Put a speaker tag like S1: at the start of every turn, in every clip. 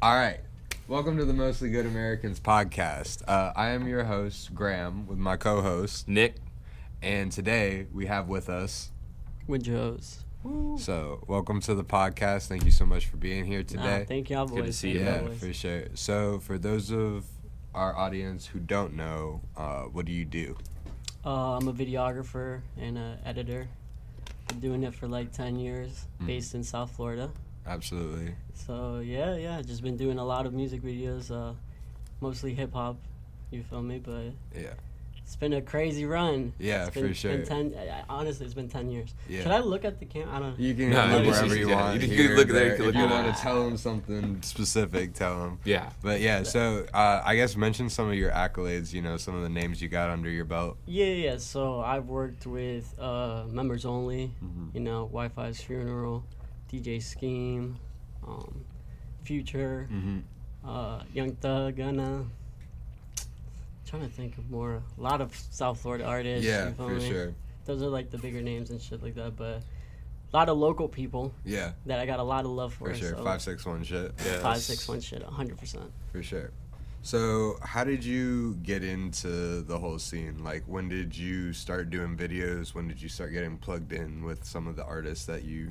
S1: All right. Welcome to the Mostly Good Americans podcast. I am your host, Graham, with my co-host,
S2: Nick.
S1: And today we have with us...
S3: Winchoz.
S1: So, welcome to the podcast. Thank you so much for being here today.
S3: Thank y'all, boys.
S2: Good to see you.
S1: Yeah, for sure. So, for those of our audience who don't know, what do you do?
S3: I'm a videographer and an editor. Been doing it for like 10 years, based in South Florida.
S1: Absolutely.
S3: So, yeah. Just been doing a lot of music videos, mostly hip-hop, you feel me? But
S1: Yeah.
S3: it's been a crazy run.
S1: Yeah, for sure.
S3: Honestly, it's been 10 years.
S1: Yeah.
S3: Should I look at the camera? I don't know.
S1: You can
S2: No,
S1: look
S2: you
S1: wherever
S2: just-
S1: you
S2: yeah,
S1: want.
S2: you can
S1: here,
S2: look there,
S1: there.
S2: you can look
S1: If you
S2: at
S1: want
S2: that.
S1: to tell them something specific, tell them.
S2: Yeah.
S1: But yeah, so I guess mention some of your accolades, some of the names you got under your belt.
S3: Yeah. So I've worked with Members Only, Wi-Fi's Funeral, DJ Scheme, Future, Young Thug, Gunna. Trying to think of more. A lot of South Florida artists.
S1: Yeah,
S3: you feel
S1: for
S3: me?
S1: sure.
S3: Those are like the bigger names and shit like that. But a lot of local people
S1: Yeah,
S3: that I got a lot of love for.
S1: for sure.
S3: So
S1: 561 shit.
S2: Yeah.
S3: 561 shit, 100%.
S1: For sure. So, how did you get into the whole scene? Like, when did you start doing videos? When did you start getting plugged in with some of the artists that you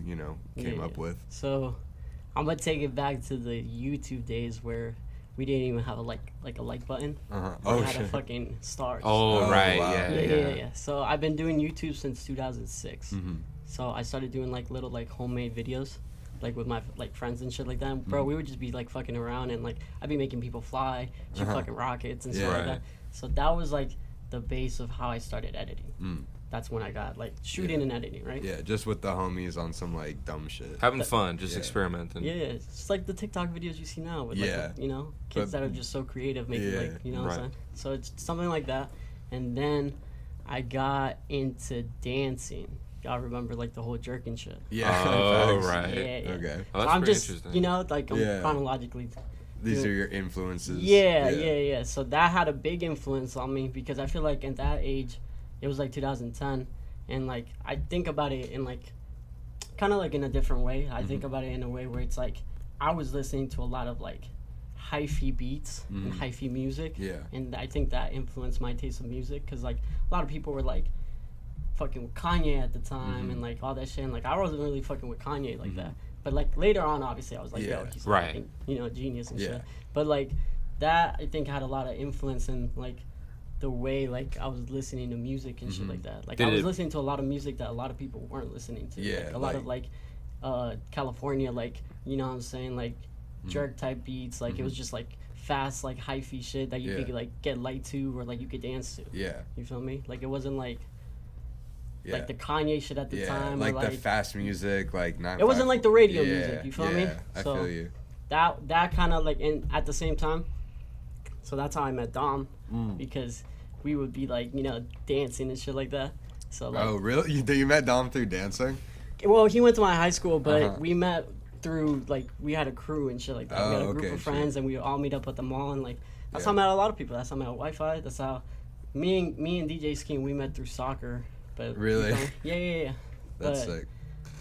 S1: came up with?
S3: So I'm gonna take it back to the YouTube days where we didn't even have a like button.
S1: Uh-huh.
S3: We
S1: Oh,
S3: had
S1: shit.
S3: a fucking stars.
S2: Oh, right.
S1: wow.
S2: Yeah.
S3: So I've been doing YouTube since 2006.
S1: Mm-hmm.
S3: So I started doing like little like homemade videos, like with my like friends and shit like that. Bro, we would just be like fucking around and like I'd be making people fly, shoot fucking rockets and stuff
S1: Yeah.
S3: like that. So that was like the base of how I started editing.
S1: Mm.
S3: That's when I got like shooting and editing, right?
S1: Yeah, just with the homies on some, like, dumb shit.
S2: Having fun, just
S1: Yeah.
S2: experimenting.
S3: Yeah, it's just like the TikTok videos you see now with
S1: Yeah.
S3: like, kids
S1: But-
S3: that are just so creative making
S1: Yeah,
S3: like, what I'm
S2: right.
S3: saying? So it's something like that. And then I got into dancing. Y'all remember like the whole jerking shit.
S1: Yeah.
S2: Oh,
S1: facts.
S2: right.
S3: Yeah.
S1: Okay.
S2: Oh, that's
S3: I'm
S2: pretty
S3: just,
S2: interesting.
S3: like I'm
S1: Yeah.
S3: chronologically.
S1: These are your influences.
S3: Yeah. So that had a big influence on me because I feel like at that age, it was like 2010. And like, I think about it in like, kind of like in a different way. I think about it in a way where it's like, I was listening to a lot of like hyphy beats and hyphy music.
S1: Yeah.
S3: And I think that influenced my taste of music because like a lot of people were like fucking with Kanye at the time and like all that shit. And like, I wasn't really fucking with Kanye like that. But like later on, obviously, I was like,
S1: Yeah.
S3: yo, he's
S2: Right.
S3: fucking, genius and
S1: Yeah.
S3: shit. But like that, I think had a lot of influence in like the way like I was listening to music and shit like that. Like
S2: Did
S3: I was
S2: it-
S3: listening to a lot of music that a lot of people weren't listening to.
S1: Yeah,
S3: Like, a lot of like California, like you know what I'm saying, like jerk type beats. Like it was just like fast, like hyphy shit that you
S1: Yeah.
S3: could like get light to or like you could dance to.
S1: Yeah.
S3: You feel me? Like it wasn't like
S1: Yeah.
S3: like the Kanye shit at the time.
S1: like
S3: or,
S1: the fast music, like not.
S3: It wasn't like the radio music, you feel me?
S1: Yeah, I
S3: So-
S1: feel you.
S3: that kind of like in at the same time. So that's how I met Dom because we would be like dancing and shit like that. So like,
S1: Oh, really? You met Dom through dancing?
S3: well, he went to my high school, but
S1: Uh-huh.
S3: we met through like we had a crew and shit like that. We had a group
S1: okay,
S3: of friends and we would all meet up at the mall and like that's
S1: Yeah.
S3: how I met a lot of people. That's how I met Wi-Fi. That's how me and DJ Scheme we met through soccer. But
S1: Really?
S3: Yeah.
S1: That's
S3: but,
S1: sick.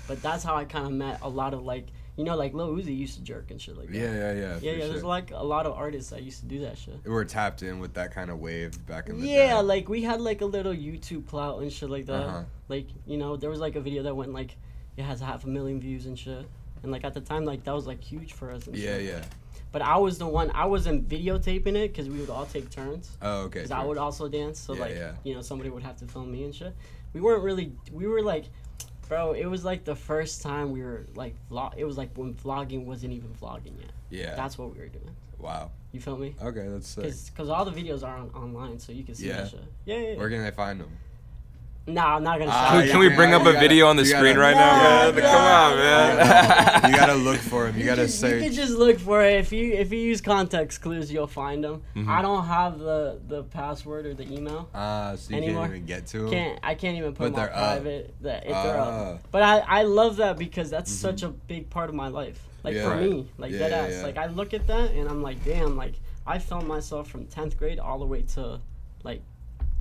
S3: But that's how I kind of met a lot of like like Lil Uzi used to jerk and shit like that.
S1: Yeah.
S3: Yeah,
S1: for
S3: there's
S1: sure.
S3: like a lot of artists that used to do that shit.
S1: We were tapped in with that kind of wave back in the day.
S3: Yeah, like we had like a little YouTube clout and shit like that.
S1: Uh-huh.
S3: Like, there was like a video that went like, it has 500,000 views and shit. And like at the time, like that was like huge for us and shit.
S1: Yeah.
S3: But I was the one, I wasn't videotaping it because we would all take turns.
S1: Oh, okay.
S3: Because I would also dance. So
S1: Yeah,
S3: somebody would have to film me and shit. We were like, bro, it was like the first time we were like, it was like when vlogging wasn't even vlogging yet.
S1: Yeah.
S3: That's what we were doing.
S1: Wow.
S3: You feel me?
S1: Okay, that's sick.
S3: Because all the videos are online, so you can see that shit. Yeah.
S1: Where can they find them?
S3: Nah, I'm not gonna
S1: Ah,
S3: shout
S1: yeah.
S2: Can we bring up a video on the
S1: you
S2: screen
S1: gotta-
S2: right now,
S3: No,
S2: man? Come on, man.
S1: You gotta look for him. You gotta
S3: You
S1: search.
S3: can just look for it. If you use context clues, you'll find them.
S1: Mm-hmm.
S3: I don't have the password or the email.
S1: So you
S3: anymore.
S1: can't even get to them?
S3: I can't even
S1: But
S3: put them on
S1: they're up.
S3: private. They're
S1: Ah.
S3: up. But I love that because that's such a big part of my life. Like
S1: Yeah.
S3: for
S1: Right.
S3: me, like
S1: Yeah,
S3: dead
S1: yeah,
S3: ass.
S1: yeah.
S3: Like I look at that and I'm like, damn. Like I filmed myself from 10th grade all the way to like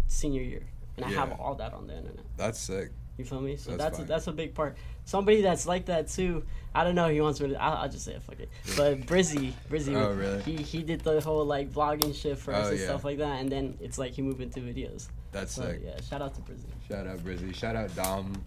S3: senior year, and I have
S1: Yeah.
S3: all that on the internet.
S1: That's sick.
S3: You feel me? So
S1: That's
S3: that's a big part. Somebody that's like that too. I don't know. He wants me to. I'll just say it. Fuck it. But Brizzy.
S1: Oh, really?
S3: He did the whole like vlogging shit first and
S1: yeah.
S3: stuff like that, and then it's like he moved into videos.
S1: That's
S3: So
S1: sick.
S3: yeah, shout out to Brizzy.
S1: Shout out Brizzy. Shout out Dom.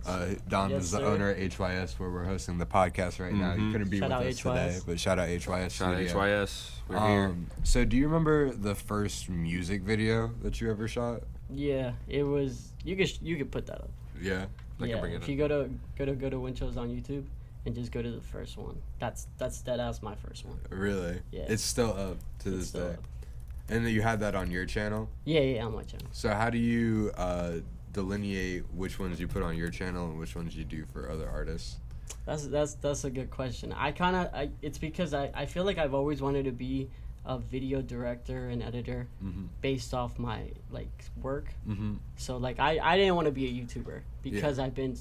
S1: Dom
S3: Yes,
S1: is the
S3: sir.
S1: owner of HYS, where we're hosting the podcast right now. He couldn't be
S3: Shout
S1: with
S3: out
S1: us today,
S3: HYS.
S1: but shout out HYS.
S2: Shout out
S1: Studio.
S2: HYS. We're here.
S1: So do you remember the first music video that you ever shot?
S3: Yeah, it was. You could put that up.
S1: Yeah.
S2: I can
S3: Yeah,
S2: bring it
S3: if
S2: up.
S3: you go to Winchoz on YouTube and just go to the first one. That's dead ass my first one.
S1: Really?
S3: Yeah.
S1: It's still up to
S3: It's
S1: this
S3: still
S1: day.
S3: up.
S1: And then you had that on your channel.
S3: Yeah, on my channel.
S1: So how do you delineate which ones you put on your channel and which ones you do for other artists?
S3: That's a good question. It's because I feel like I've always wanted to be a video director and editor based off my like work. So like I didn't want to be a YouTuber because I've been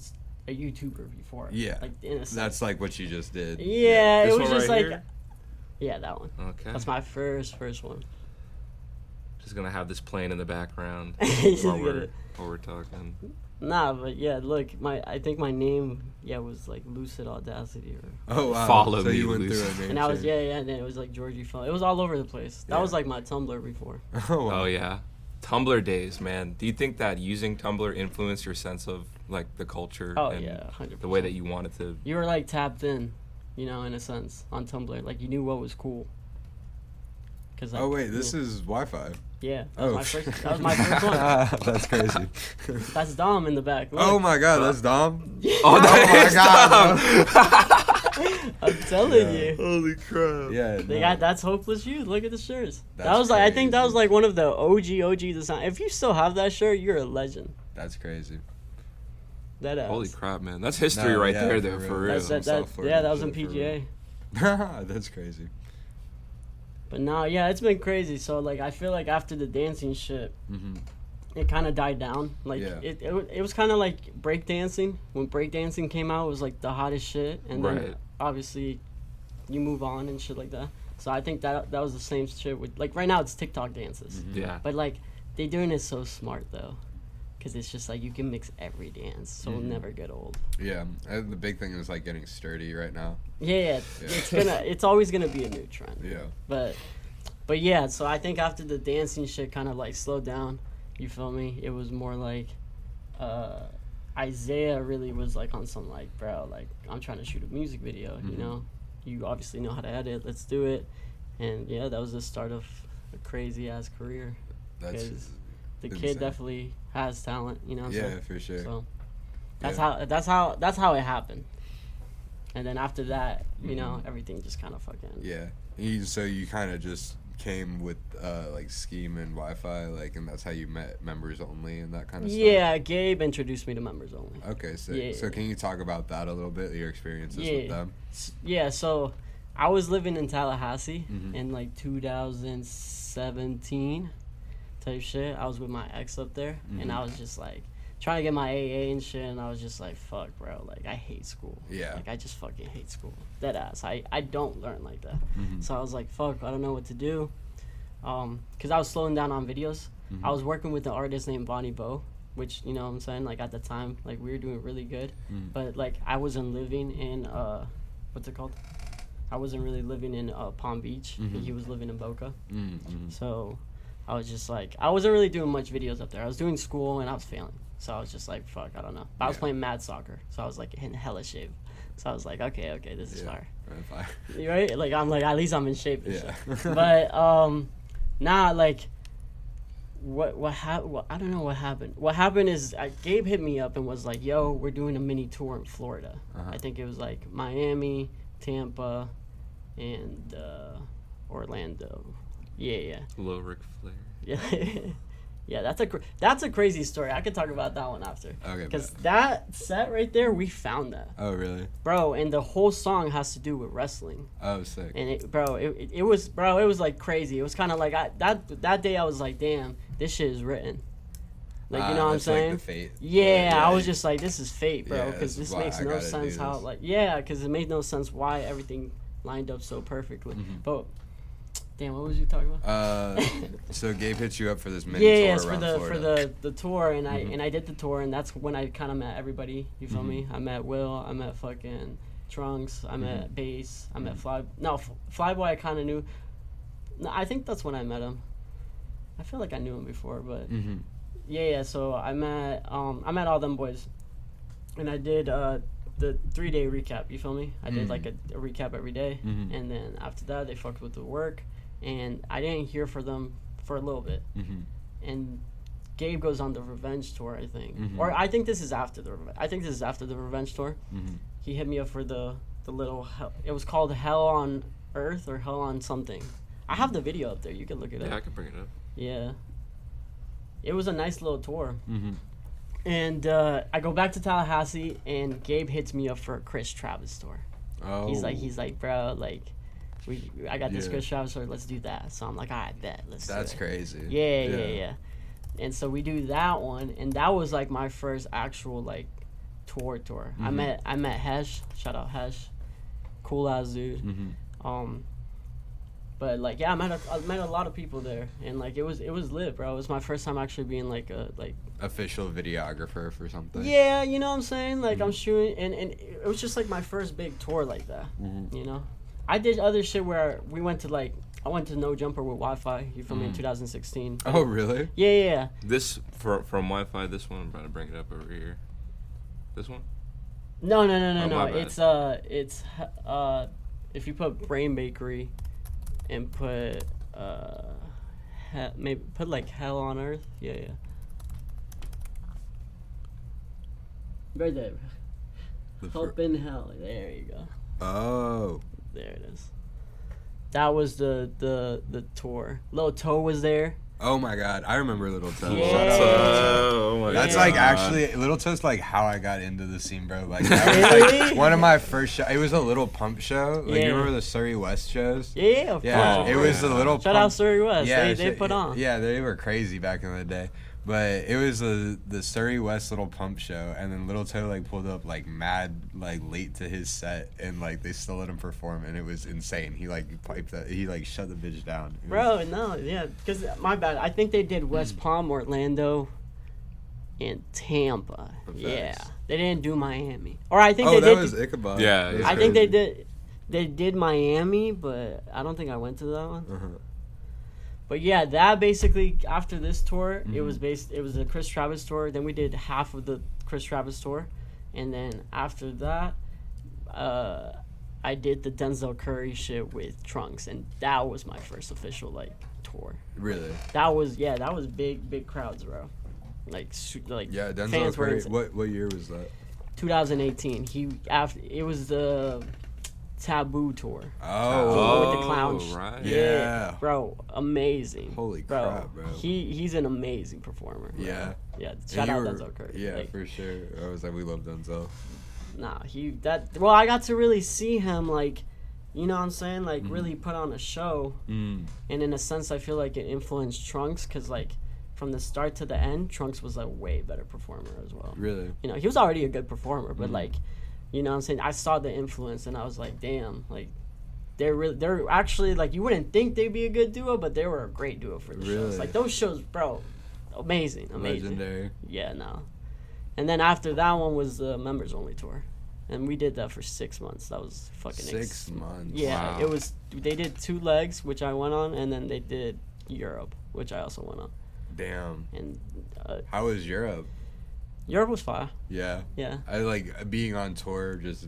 S3: a YouTuber before.
S1: Yeah.
S3: Like in a sense.
S1: That's like what you just did.
S3: Yeah,
S2: This
S3: it was
S2: one
S3: just
S2: right
S3: like
S2: here?
S3: yeah, that one.
S2: Okay.
S3: That's my first one.
S2: Just gonna have this playing in the background
S3: Just
S2: while
S3: gonna-
S2: we're talking.
S3: Nah, but yeah, look, I think my name was like Lucid Audacity or
S1: Oh wow.
S2: Follow
S1: so
S2: me,
S1: you went
S2: Lucy.
S1: through a name
S3: and I was
S1: change.
S3: and then it was like Georgie Phil. It was all over the place. That
S1: Yeah.
S3: was like my Tumblr before.
S1: Oh, wow.
S2: Oh yeah, Tumblr days, man. Do you think that using Tumblr influenced your sense of like the culture
S3: Oh
S2: and
S3: yeah, 100%.
S2: the way that you wanted to?
S3: You were like tapped in, in a sense, on Tumblr. Like you knew what was cool. Cause
S1: Oh wait, this is Wi-Fi.
S3: yeah.
S1: Oh.
S3: That was my first one.
S1: That's crazy.
S3: That's Dom in the back. Look.
S1: Oh my God, that's Dom.
S2: Oh,
S1: my
S2: God.
S3: I'm telling you.
S2: Holy crap.
S1: Yeah.
S3: They
S1: no.
S3: that's Hopeless Youth. Look at the shirts. That
S1: That's
S3: was like I think that
S1: crazy.
S3: was like one of the OG design. If you still have that shirt, you're a legend.
S1: That's crazy.
S3: That ass.
S2: Holy crap, man. That's history
S1: No,
S2: right
S1: yeah,
S2: there,
S1: for
S2: though,
S1: real.
S2: for real.
S1: That's-
S3: that was in
S1: shit, for real.
S3: PGA.
S1: That's crazy.
S3: But now, yeah, it's been crazy. So like, I feel like after the dancing shit, it kind of died down. Like
S1: Yeah.
S3: it was kind of like breakdancing. When breakdancing came out, it was like the hottest shit, and then
S2: Right.
S3: obviously you move on and shit like that. So I think that was the same shit with like right now it's TikTok dances,
S2: Yeah.
S3: but like they doing it so smart though, because it's just like you can mix every dance, so it'll never get old.
S1: Yeah, the big thing is like getting sturdy right now.
S3: Yeah, it's always gonna be a new trend.
S1: Yeah.
S3: But yeah, so I think after the dancing shit kind of like slowed down, you feel me? It was more like Isaiah really was like on some like, bro, like I'm trying to shoot a music video, you know? You obviously know how to edit, let's do it. And yeah, that was the start of a crazy ass career.
S1: That's
S3: Because the
S1: insane.
S3: kid definitely has talent, you know what I'm
S1: Yeah,
S3: saying?
S1: for sure.
S3: So that's
S1: Yeah.
S3: that's how it happened. And then after that, you know, everything just kind of fucking
S1: Yeah. So you kind of just came with like Scheme and Wi-Fi, like, and that's how you met Members Only and that kind of stuff.
S3: Yeah, Gabe introduced me to Members Only.
S1: Okay, so
S3: Yeah.
S1: so can you talk about that a little bit, your experiences with them?
S3: Yeah, so I was living in Tallahassee
S1: Mm-hmm.
S3: in like 2017 type shit. I was with my ex up there,
S1: Mm-hmm.
S3: and I was just like trying to get my AA and shit, and I was just like, fuck, bro, like I hate school.
S1: Yeah.
S3: Like I just fucking hate school. Dead ass. I don't learn like that.
S1: Mm-hmm.
S3: So I was like, fuck, I don't know what to do. Cause I was slowing down on videos.
S1: Mm-hmm.
S3: I was working with an artist named Bonnie Bo, which, you know what I'm saying, like at the time, like we were doing really good, but like I wasn't living in what's it called? I wasn't really living in Palm Beach. He was living in Boca. So I was just like, I wasn't really doing much videos up there. I was doing school and I was failing. So I was just like, fuck, I don't know. But I was playing mad soccer. So I was like in hella shape. So I was like, okay, this is fire.
S1: Fire.
S3: Right? Like I'm like, at least I'm in shape and
S1: Yeah.
S3: shit. But nah, like what happened? I don't know what happened. What happened is Gabe hit me up and was like, yo, we're doing a mini tour in Florida. I think it was like Miami, Tampa, and Orlando. Yeah.
S2: Lil Ric Flair.
S3: Yeah. Yeah, that's a crazy story. I could talk about that one after.
S1: Okay,
S3: Because
S1: bet.
S3: that set right there, we found that.
S1: Oh, really?
S3: Bro, and the whole song has to do with wrestling.
S1: Oh, sick.
S3: And it was like crazy. It was kind of like that day I was like, damn, this shit is written. Like, you know what I'm
S1: that's like
S3: saying?
S1: the fate.
S3: Yeah, I was just like, this is fate, bro.
S1: Yeah,
S3: Because
S1: this is
S3: this
S1: why
S3: makes
S1: I
S3: no
S1: gotta
S3: sense
S1: do
S3: how,
S1: this.
S3: like, yeah, because it made no sense why everything lined up so perfectly.
S1: Mm-hmm.
S3: But Damn, what was you talking about?
S1: So Gabe hit you up for this mini
S3: Yeah,
S1: tour
S3: yes,
S1: around
S3: for
S1: Florida.
S3: the tour, and I did the tour, and that's when I kind of met everybody. You feel me? I met Will, I met fucking Trunks, I met Bass, I met Flyboy. I kind of knew. No, I think that's when I met him. I feel like I knew him before, but yeah. So I met all them boys, and I did the 3-day recap. You feel me? I did like a recap every day, and then after that they fucked with the work, and I didn't hear from them for a little bit, and Gabe goes on the Revenge tour, I think, or I think this is after the Revenge tour. He hit me up for the little it was called Hell on Earth or Hell on something. I have the video up there. You can look it up.
S2: Yeah, I can bring it up.
S3: Yeah. It was a nice little tour. And I go back to Tallahassee, and Gabe hits me up for a Chris Travis tour.
S1: Oh.
S3: He's like, bro, like, I got this Chris Travis tour. Let's do that. So I'm like, all right, bet. Let's do it.
S1: That's crazy.
S3: Yeah. And so we do that one, and that was like my first actual like tour. I met Hesh. Shout out Hesh. Cool ass dude. But like, yeah, I met a lot of people there, and like it was lit, bro. It was my first time actually being like a
S1: official videographer for something.
S3: Yeah, you know what I'm saying? Like I'm shooting, and it was just like my first big tour like that. You know, I did other shit where we went to like I went to No Jumper with Wi-Fi. You feel me? In 2016.
S1: Oh really?
S3: Yeah.
S2: This from Wi-Fi. This one, I'm about to bring it up over here. This one?
S3: No.
S2: my bad.
S3: It's if you put Brain Bakery and put maybe put like Hell on Earth. Yeah. Right there. Hope in Hell. There you go.
S1: Oh.
S3: There it is. That was the tour. Lil Toe was there.
S1: Oh my God, I remember Little Toe.
S3: Yeah.
S1: Shout out Lil Toe.
S2: Oh my
S1: That's
S2: God.
S1: like actually Little Toe's like how I got into the scene, bro. Like that was like one of my first shows. It was a little pump show. Like
S3: Yeah.
S1: you remember the Surrey West shows?
S3: Yeah, of
S1: Yeah,
S3: course.
S1: it was a little.
S3: Shout
S1: pump.
S3: out Surrey West.
S1: Yeah,
S3: they put on.
S1: Yeah, they were crazy back in the day. But it was the Surrey West little pump show, and then Little Toe like pulled up like mad like late to his set, and like they still let him perform, and it was insane. He like piped that, he like shut the bitch down. It was-
S3: Bro, no, yeah, because my bad. I think they did West Palm, Orlando, and Tampa. Yeah, they didn't do Miami, or I think
S1: Oh,
S3: they
S1: that
S3: did.
S1: was Ichabod.
S2: Yeah,
S1: That was
S3: I think they
S1: crazy.
S3: did. They did Miami, but I don't think I went to that one.
S1: Uh-huh.
S3: But yeah, that basically after this tour, it was a Chris Travis tour. Then we did half of the Chris Travis tour, and then after that, I did the Denzel Curry shit with Trunks, and that was my first official like tour.
S1: Really?
S3: That was big crowds, bro. Like
S1: Yeah, Denzel
S3: fans were
S1: Curry.
S3: insane.
S1: What year was that?
S3: 2018. It was the Taboo tour.
S1: Oh.
S3: With the clown
S2: right.
S1: Yeah.
S3: Bro, amazing.
S1: Holy
S3: bro.
S1: crap, bro.
S3: He's an amazing performer. Bro.
S1: Yeah.
S3: Yeah.
S1: And
S3: Shout
S1: you
S3: out
S1: were-
S3: Denzel Curry.
S1: Yeah,
S3: Like,
S1: for sure. I was like, we love Denzel.
S3: nah, I got to really see him like, you know what I'm saying? Like really put on a show. And in a sense, I feel like it influenced Trunks because like from the start to the end, Trunks was a way better performer as well.
S1: Really?
S3: You know, he was already a good performer, but like, you know what I'm saying? I saw the influence and I was like, damn, like they're actually like, you wouldn't think they'd be a good duo, but they were a great duo for the shows.
S1: Really?
S3: Like those shows, bro, amazing.
S1: Legendary.
S3: Yeah, no. And then after that one was the members only tour. And we did that for 6 months. That was fucking
S1: 6 months.
S3: Yeah,
S2: Wow.
S3: it was. They did 2 legs, which I went on, and then they did Europe, which I also went on.
S1: Damn.
S3: And
S1: How was Europe?
S3: Europe was fire.
S1: Yeah.
S3: Yeah.
S1: I like being on tour versus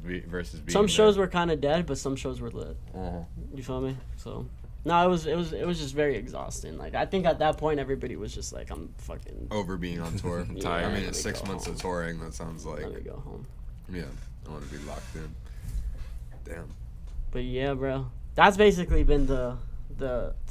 S1: being
S3: Some
S1: there.
S3: shows were kind of dead, but some shows were lit.
S1: Uh-huh.
S3: You feel me? So, no, it was just very exhausting. Like I think at that point everybody was just like, I'm fucking.
S1: Over being on tour.
S3: Yeah,
S1: I mean,
S3: let
S1: it's
S3: me
S1: 6
S3: go
S1: months
S3: home.
S1: of touring. That sounds like.
S3: Let me go home.
S1: Yeah. I want to be locked in. Damn.
S3: But yeah, bro, that's basically been the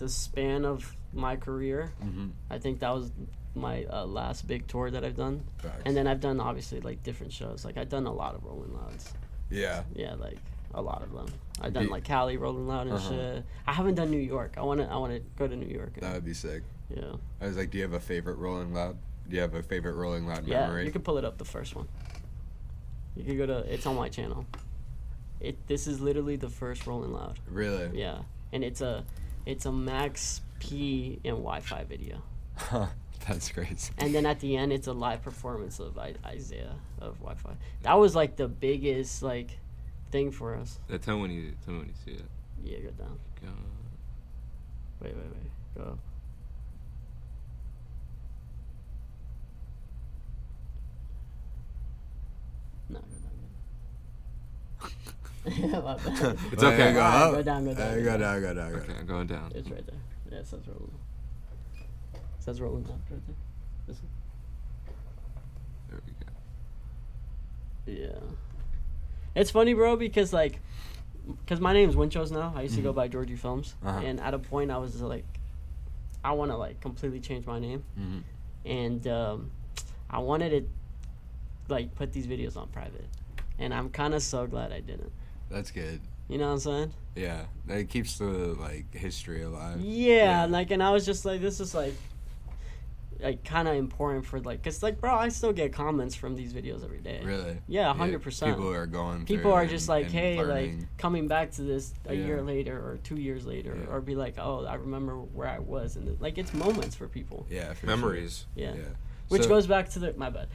S3: span of my career.
S1: Mm-hmm.
S3: I think that was my last big tour that I've done.
S1: Facts.
S3: And then I've done obviously like different shows. Like I've done a lot of Rolling Louds.
S1: Yeah.
S3: Yeah, like a lot of them. I've done
S1: Be-
S3: like Cali Rolling Loud and
S1: Uh-huh.
S3: shit. I haven't done New York. I wanna go to New York.
S1: That would be sick.
S3: Yeah.
S1: I was like, do you have a favorite Rolling Loud? Do you have a favorite Rolling Loud
S3: Yeah,
S1: memory?
S3: you can pull it up, the first one. You can go to, it's on my channel. This is literally the first Rolling Loud.
S1: Really?
S3: Yeah. And it's a It's a Max P and Wi-Fi video.
S1: That's crazy.
S3: And then at the end, it's a live performance of Isaiah of Wi-Fi. That was like the biggest like thing for us.
S2: Tell me when you see it.
S3: Yeah, go down.
S2: Go.
S3: Wait. Go up. No, go down. My bad.
S2: It's okay.
S1: Go
S3: Alright,
S1: up.
S3: go down.
S1: Go down.
S2: Okay, I'm going down.
S3: It's right there. Yeah, it says rolling. It says rolling up right there. This one.
S2: There we go.
S3: Yeah. It's funny, bro, because my name's Winchoz now. I used to go by Georgie Films. And at a point, I was like, I want to, like, completely change my name. And I wanted to, like, put these videos on private. And I'm kind of so glad I didn't.
S1: That's good.
S3: You know what I'm saying?
S1: Yeah, it keeps the like history alive.
S3: Yeah, like, and I was just like, this is like kind of important for like, cause like, bro, I still get comments from these videos every day.
S1: Really?
S3: Yeah, 100%.
S1: People are going.
S3: People are just like, hey,
S1: learning.
S3: like coming back to this a year later or 2 years later, or be like, oh, I remember where I was, and like it's moments for people.
S1: Yeah, for
S2: Memories.
S1: Sure.
S3: Yeah. Which goes back to the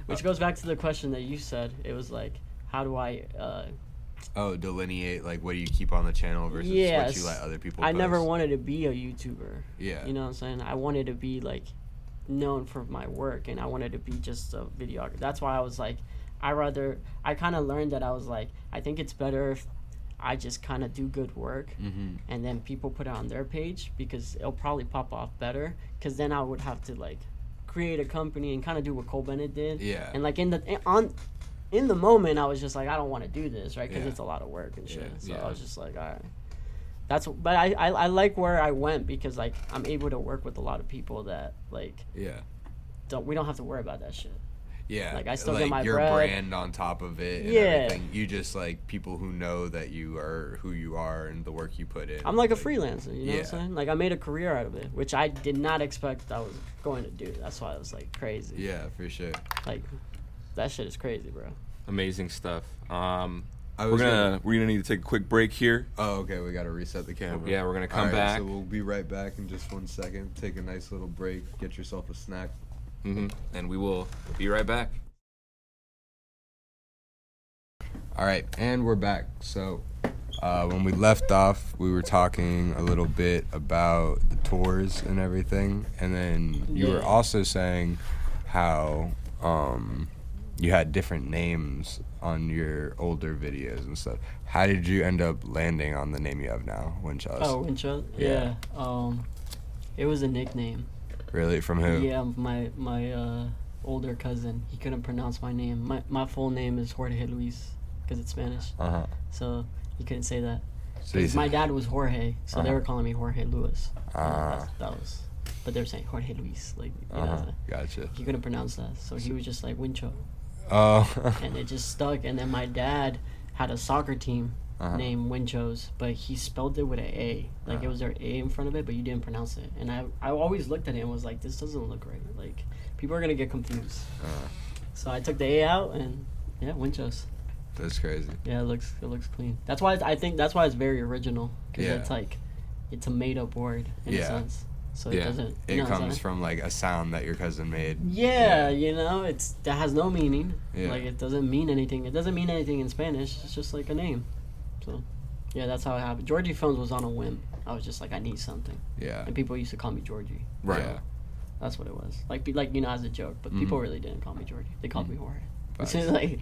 S3: Which goes back to the question that you said. It was like, how do I?
S1: Delineate like what do you keep on the channel versus what you let other people
S3: I
S1: post.
S3: never wanted to be a YouTuber.
S1: Yeah.
S3: You know what I'm saying? I wanted to be like known for my work, and I wanted to be just a videographer. That's why I was like, I kind of learned that I was like, I think it's better if I just kind of do good work and then people put it on their page, because it'll probably pop off better, because then I would have to like create a company and kind of do what Cole Bennett did.
S1: Yeah.
S3: And like in the moment, I was just like, I don't want to do this, right? Because it's a lot of work and shit. So I was just like, all right. But I like where I went, because like I'm able to work with a lot of people that like we don't have to worry about that shit.
S1: Yeah,
S3: like I still
S1: like
S3: get my
S1: your
S3: bread.
S1: brand on top of it. And everything. You just like people who know that you are who you are and the work you put in.
S3: I'm like a freelancer, you know what I'm saying? Like I made a career out of it, which I did not expect I was going to do. That's why I was like crazy.
S1: Yeah, for sure.
S3: Like that shit is crazy, bro.
S2: Amazing stuff. We're gonna need to take a quick break here.
S1: Oh, okay. We gotta reset the camera.
S2: Yeah, we're gonna come back.
S1: So we'll be right back in just 1 second. Take a nice little break. Get yourself a snack.
S2: And we will be right back.
S1: All right, and we're back. So when we left off, we were talking a little bit about the tours and everything, and then you were also saying how you had different names on your older videos and stuff. How did you end up landing on the name you have now, Winchoz?
S3: Oh, Winchoz? Yeah. It was a nickname.
S1: Really? From who?
S3: Yeah, my older cousin. He couldn't pronounce my name. My full name is Jorge Luis, because it's Spanish. So he couldn't say that.
S1: So
S3: my dad was Jorge, so they were calling me Jorge Luis. That was, but they were saying Jorge Luis, like you know.
S1: Gotcha.
S3: He couldn't pronounce that, so he was just like Winchoz.
S1: Oh.
S3: And it just stuck. And then my dad had a soccer team named Winchoz, but he spelled it with an A. Like it was their A in front of it, but you didn't pronounce it. And I always looked at it and was like, this doesn't look right. Like people are gonna get confused. So I took the A out, and Winchoz.
S1: That's crazy.
S3: Yeah, it looks clean. That's why I think that's why it's very original, because it's like it's a made up word in a sense. So it doesn't.
S1: It comes from like a sound that your cousin made.
S3: Yeah, you know, that has no meaning.
S1: Yeah.
S3: Like it doesn't mean anything. It doesn't mean anything in Spanish. It's just like a name. So, yeah, that's how it happened. Georgie Films was on a whim. I was just like, I need something.
S1: Yeah.
S3: And people used to call me Georgie.
S1: Right.
S3: So that's what it was. Like you know, as a joke. But people really didn't call me Georgie. They called me Jorge. So like,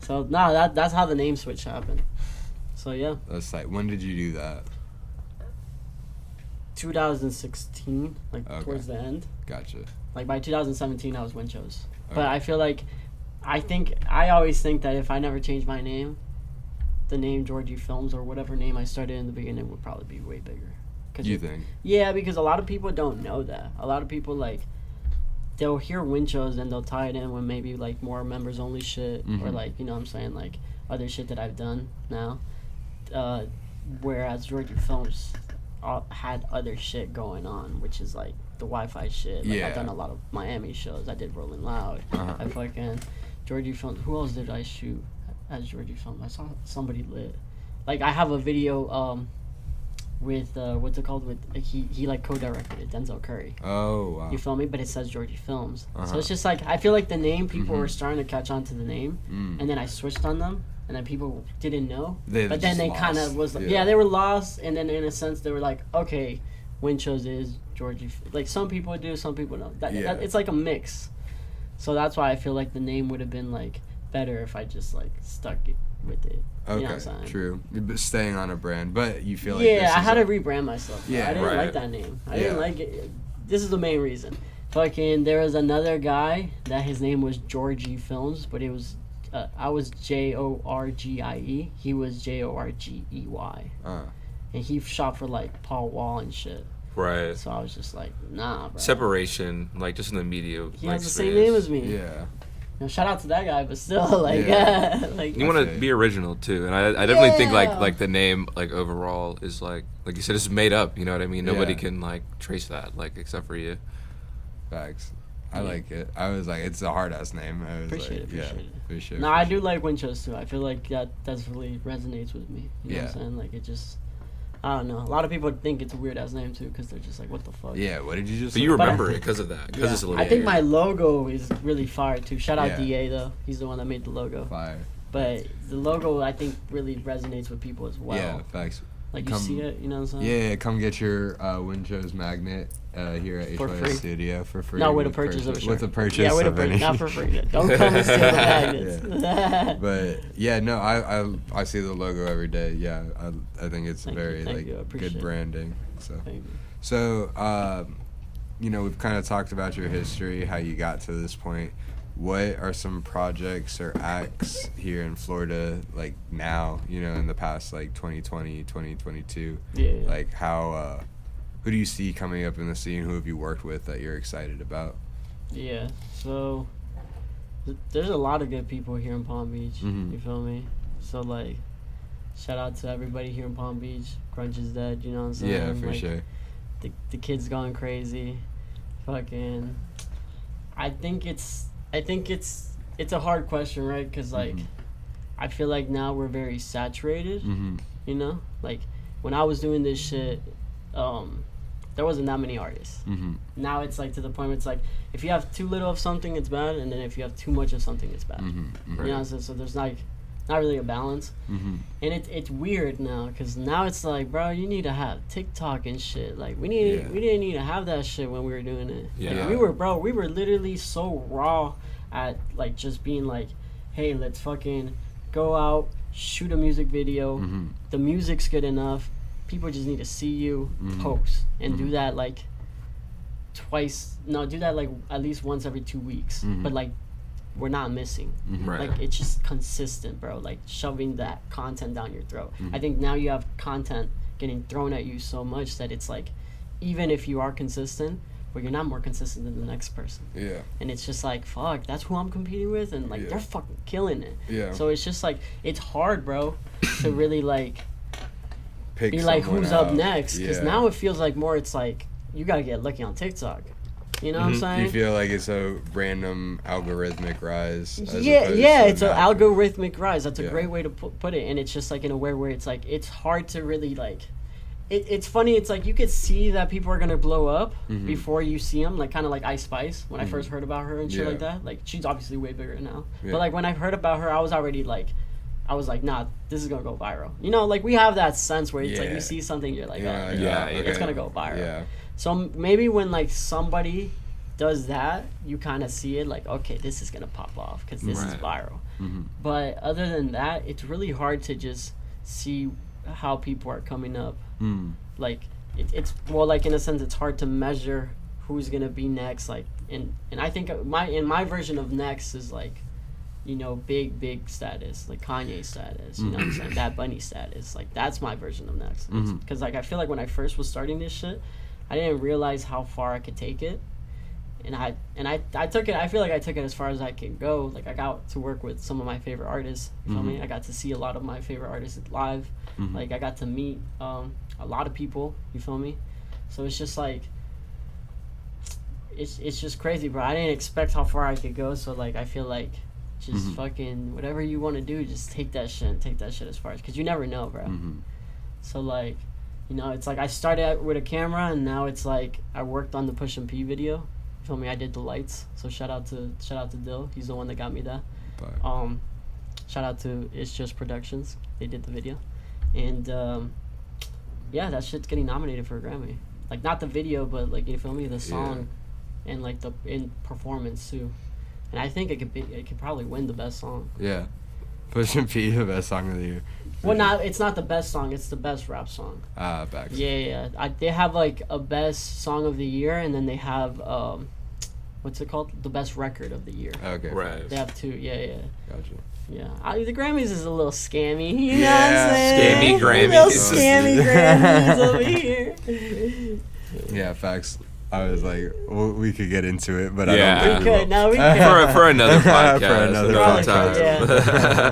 S3: So that's how the name switch happened. So yeah.
S1: That's like, when did you do that?
S3: 2016, like towards the end.
S1: Gotcha.
S3: Like by 2017, I was Winchoz. But I feel like, I always think that if I never changed my name, the name Georgie Films or whatever name I started in the beginning would probably be way bigger.
S1: You think?
S3: Yeah, because a lot of people don't know that. A lot of people like, they'll hear Winchoz and they'll tie it in with maybe like more members only shit or like, you know what I'm saying, like other shit that I've done now. Whereas Georgie Films had other shit going on, which is like the Wi-Fi shit. Like I've done a lot of Miami shows. I did Rolling Loud. I fucking Georgie Films. Who else did I shoot as Georgie Films? I saw somebody lit. Like I have a video with what's it called? With he like co-directed it, Denzel Curry.
S1: Oh wow.
S3: You feel me? But it says Georgie Films. So
S1: Uh-huh.
S3: it's just like I feel like the name people were starting to catch on to the name,
S1: Mm.
S3: and then I switched on them, and then people didn't know.
S1: They
S3: But then
S1: just
S3: they kind
S1: lost.
S3: of was like,
S1: Yeah.
S3: yeah, they were lost, and then in a sense they were like, okay, Winchoz is Georgie. Like some people do, some people don't.
S1: Yeah.
S3: It's like a mix. So that's why I feel like the name would have been like better if I just like stuck it with it.
S1: Okay,
S3: You know what I'm saying?
S1: true. But staying on a brand, but you feel like
S3: Yeah,
S1: this
S3: I
S1: is
S3: had
S1: a-
S3: to rebrand myself.
S1: Yeah,
S3: I didn't
S2: right.
S3: like that name. I didn't
S1: Yeah.
S3: like it. This is the main reason. Fucking, there was another guy that his name was Georgie Films, but it was I was Jorgie. He was Jorgey, and he shot for like Paul Wall and shit.
S2: Right.
S3: So I was just like, nah, bro.
S2: Separation, like just in the media.
S3: He
S2: like,
S3: has the same
S2: space.
S3: name as me.
S1: Yeah.
S3: You know, shout out to that guy, but still, like,
S1: Yeah.
S3: like
S2: You want
S1: Okay.
S2: to be original too, and I definitely think
S3: Yeah.
S2: like the name like overall is like you said, it's made up. You know what I mean? Nobody
S1: Yeah.
S2: can like trace that like except for you.
S1: Facts. I
S3: Yeah.
S1: like it. I was like, it's a hard ass name. I was
S3: Appreciate
S1: like,
S3: it,
S1: yeah,
S3: appreciate it.
S1: appreciate it.
S3: No,
S1: for
S3: I
S1: sure.
S3: do like Winchoz too. I feel like that's really resonates with me. You know what
S1: Yeah.
S3: I'm saying? Like it just, I don't know. A lot of people think it's a weird ass name too because they're just like, what the fuck?
S1: Yeah. What did you just?
S2: But
S1: say?
S2: you
S3: But I-
S2: remember it because of that, because
S3: Yeah.
S2: it's a little.
S3: I think
S2: weird.
S3: my logo is really fire too. Shout out
S1: Yeah.
S3: DA though. He's the one that made the logo.
S1: Fire.
S3: But the logo I think really resonates with people as well.
S1: Yeah. Facts.
S3: Like you
S1: Come-
S3: see it, you know what I'm saying?
S1: Yeah. Come get your Winchoz magnet here at
S3: For
S1: HYS
S3: free.
S1: Studio for free.
S3: No, with a purchase of a shirt.
S1: With a purchase
S3: Yeah, with a
S1: of any.
S3: not for free. Don't come and steal the magnets.
S1: But yeah, no, I see the logo every day. Yeah, I think it's
S3: Thank you,
S1: very
S3: thank
S1: like
S3: you, I appreciate
S1: good
S3: it.
S1: branding. So
S3: Thank you.
S1: so you know, we've kind of talked about your history, how you got to this point. What are some projects or acts here in Florida like now, you know, in the past like 2020, 2022?
S3: Yeah.
S1: Like how who do you see coming up in the scene? Who have you worked with that you're excited about?
S3: Yeah, so there's a lot of good people here in Palm Beach.
S1: Mhm.
S3: You feel me? So like, shout out to everybody here in Palm Beach. Crunch is dead. You know what I'm saying?
S1: Yeah, for
S3: Like,
S1: sure.
S3: The kids going crazy. Fucking, I think it's a hard question, right? Because like,
S1: Mhm.
S3: I feel like now we're very saturated.
S1: Mm-hmm.
S3: You know, like when I was doing this shit, there wasn't that many artists.
S1: Mm-hmm.
S3: Now it's like to the point where it's like if you have too little of something, it's bad, and then if you have too much of something, it's bad.
S1: Mm-hmm.
S3: You know what I'm saying? So there's like not really a balance,
S1: Mm-hmm.
S3: and it's weird now because now it's like, bro, you need to have TikTok and shit. Like we
S1: Yeah.
S3: didn't need to have that shit when we were doing it.
S2: Yeah.
S3: Like, we were literally so raw at like just being like, hey, let's fucking go out, shoot a music video.
S1: Mm-hmm.
S3: The music's good enough. People just need to see you
S1: Mhm.
S3: post and
S1: Mhm.
S3: do that like do that like at least once every 2 weeks.
S1: Mhm.
S3: But like we're not missing.
S1: Mm-hmm.
S2: Right.
S3: Like it's just consistent, bro. Like shoving that content down your throat.
S1: Mhm.
S3: I think now you have content getting thrown at you so much that it's like even if you are consistent, but you're not more consistent than the next person.
S1: Yeah.
S3: And it's just like, fuck, that's who I'm competing with, and like
S1: Yeah.
S3: they're fucking killing it.
S1: Yeah.
S3: So it's just like it's hard, bro, to really like
S1: Pick
S3: be like
S1: someone
S3: who's up
S1: out.
S3: next, because
S1: Yeah.
S3: now it feels like more it's like you gotta get lucky on TikTok. You know what I'm
S2: Mhm.
S3: saying?
S1: You feel like it's a random algorithmic rise. As
S3: Yeah,
S1: opposed
S3: yeah,
S1: to
S3: it's an
S1: natural.
S3: algorithmic rise. That's a
S1: Yeah.
S3: great way to put it, and it's just like in a way where it's like it's hard to really like. It's funny. It's like you could see that people are gonna blow up
S1: Mhm.
S3: before you see them. Like kind of like Ice Spice when I
S1: Mhm.
S3: first heard about her and shit
S1: Yeah.
S3: like that. Like she's obviously way bigger now,
S1: Yeah.
S3: but like when I heard about her, I was already like, I was like, nah, this is gonna go viral. You know, like we have that sense where it's like
S1: Yeah.
S3: you see something, you're like,
S1: Yeah,
S3: oh,
S2: yeah,
S3: it's
S2: okay.
S3: gonna go viral.
S1: Yeah.
S3: So maybe when like somebody does that, you kind of see it like, okay, this is gonna pop off because this is
S2: Right.
S3: viral.
S1: Mm-hmm.
S3: But other than that, it's really hard to just see how people are coming up.
S1: Mm.
S3: Like it's well, like in a sense, it's hard to measure who's gonna be next. Like and I think my version of next is like, you know, big status, like Kanye status. You know what I'm saying? Bad Bunny status. Like that's my version of next.
S1: Mhm.
S3: Because like I feel like when I first was starting this shit, I didn't realize how far I could take it. And I took it. I feel like I took it as far as I could go. Like I got to work with some of my favorite artists. You feel
S1: Mhm.
S3: me? I got to see a lot of my favorite artists live.
S1: Mhm.
S3: Like I got to meet a lot of people. You feel me? So it's just like it's just crazy, bro. I didn't expect how far I could go. So like I feel like just
S1: Mhm.
S3: fucking whatever you want to do, just take that shit and take that shit as far as because you never know, bro.
S1: Mm-hmm.
S3: So like You know, it's like I started out with a camera, and now it's like I worked on the Push and P video. You feel me? I did the lights. So shout out to Dill. He's the one that got me that.
S1: But
S3: Shout out to It's Just Productions. They did the video, and yeah, that shit's getting nominated for a Grammy. Like not the video, but like you feel me, the song, and like the in performance too. And I think it could probably win the best song.
S1: yeah, Push and P, the best song of the year.
S3: Well, it's not the best song. It's the best rap song.
S1: Back.
S3: Yeah. They have like a best song of the year, and then they have what's it called? The best record of the year.
S1: Okay.
S2: Right.
S3: They have two. Yeah.
S1: Gotcha.
S3: Yeah. The Grammys is a little scammy. You know
S1: Yeah,
S3: what I'm saying?
S2: scammy Grammys.
S3: Little scammy Grammys over here.
S1: Yeah, facts. I was like, we could get into it, but
S2: Yeah.
S1: I don't
S3: We
S1: think
S3: could. No, we could.
S2: For another podcast.
S1: For another
S2: another
S3: podcast.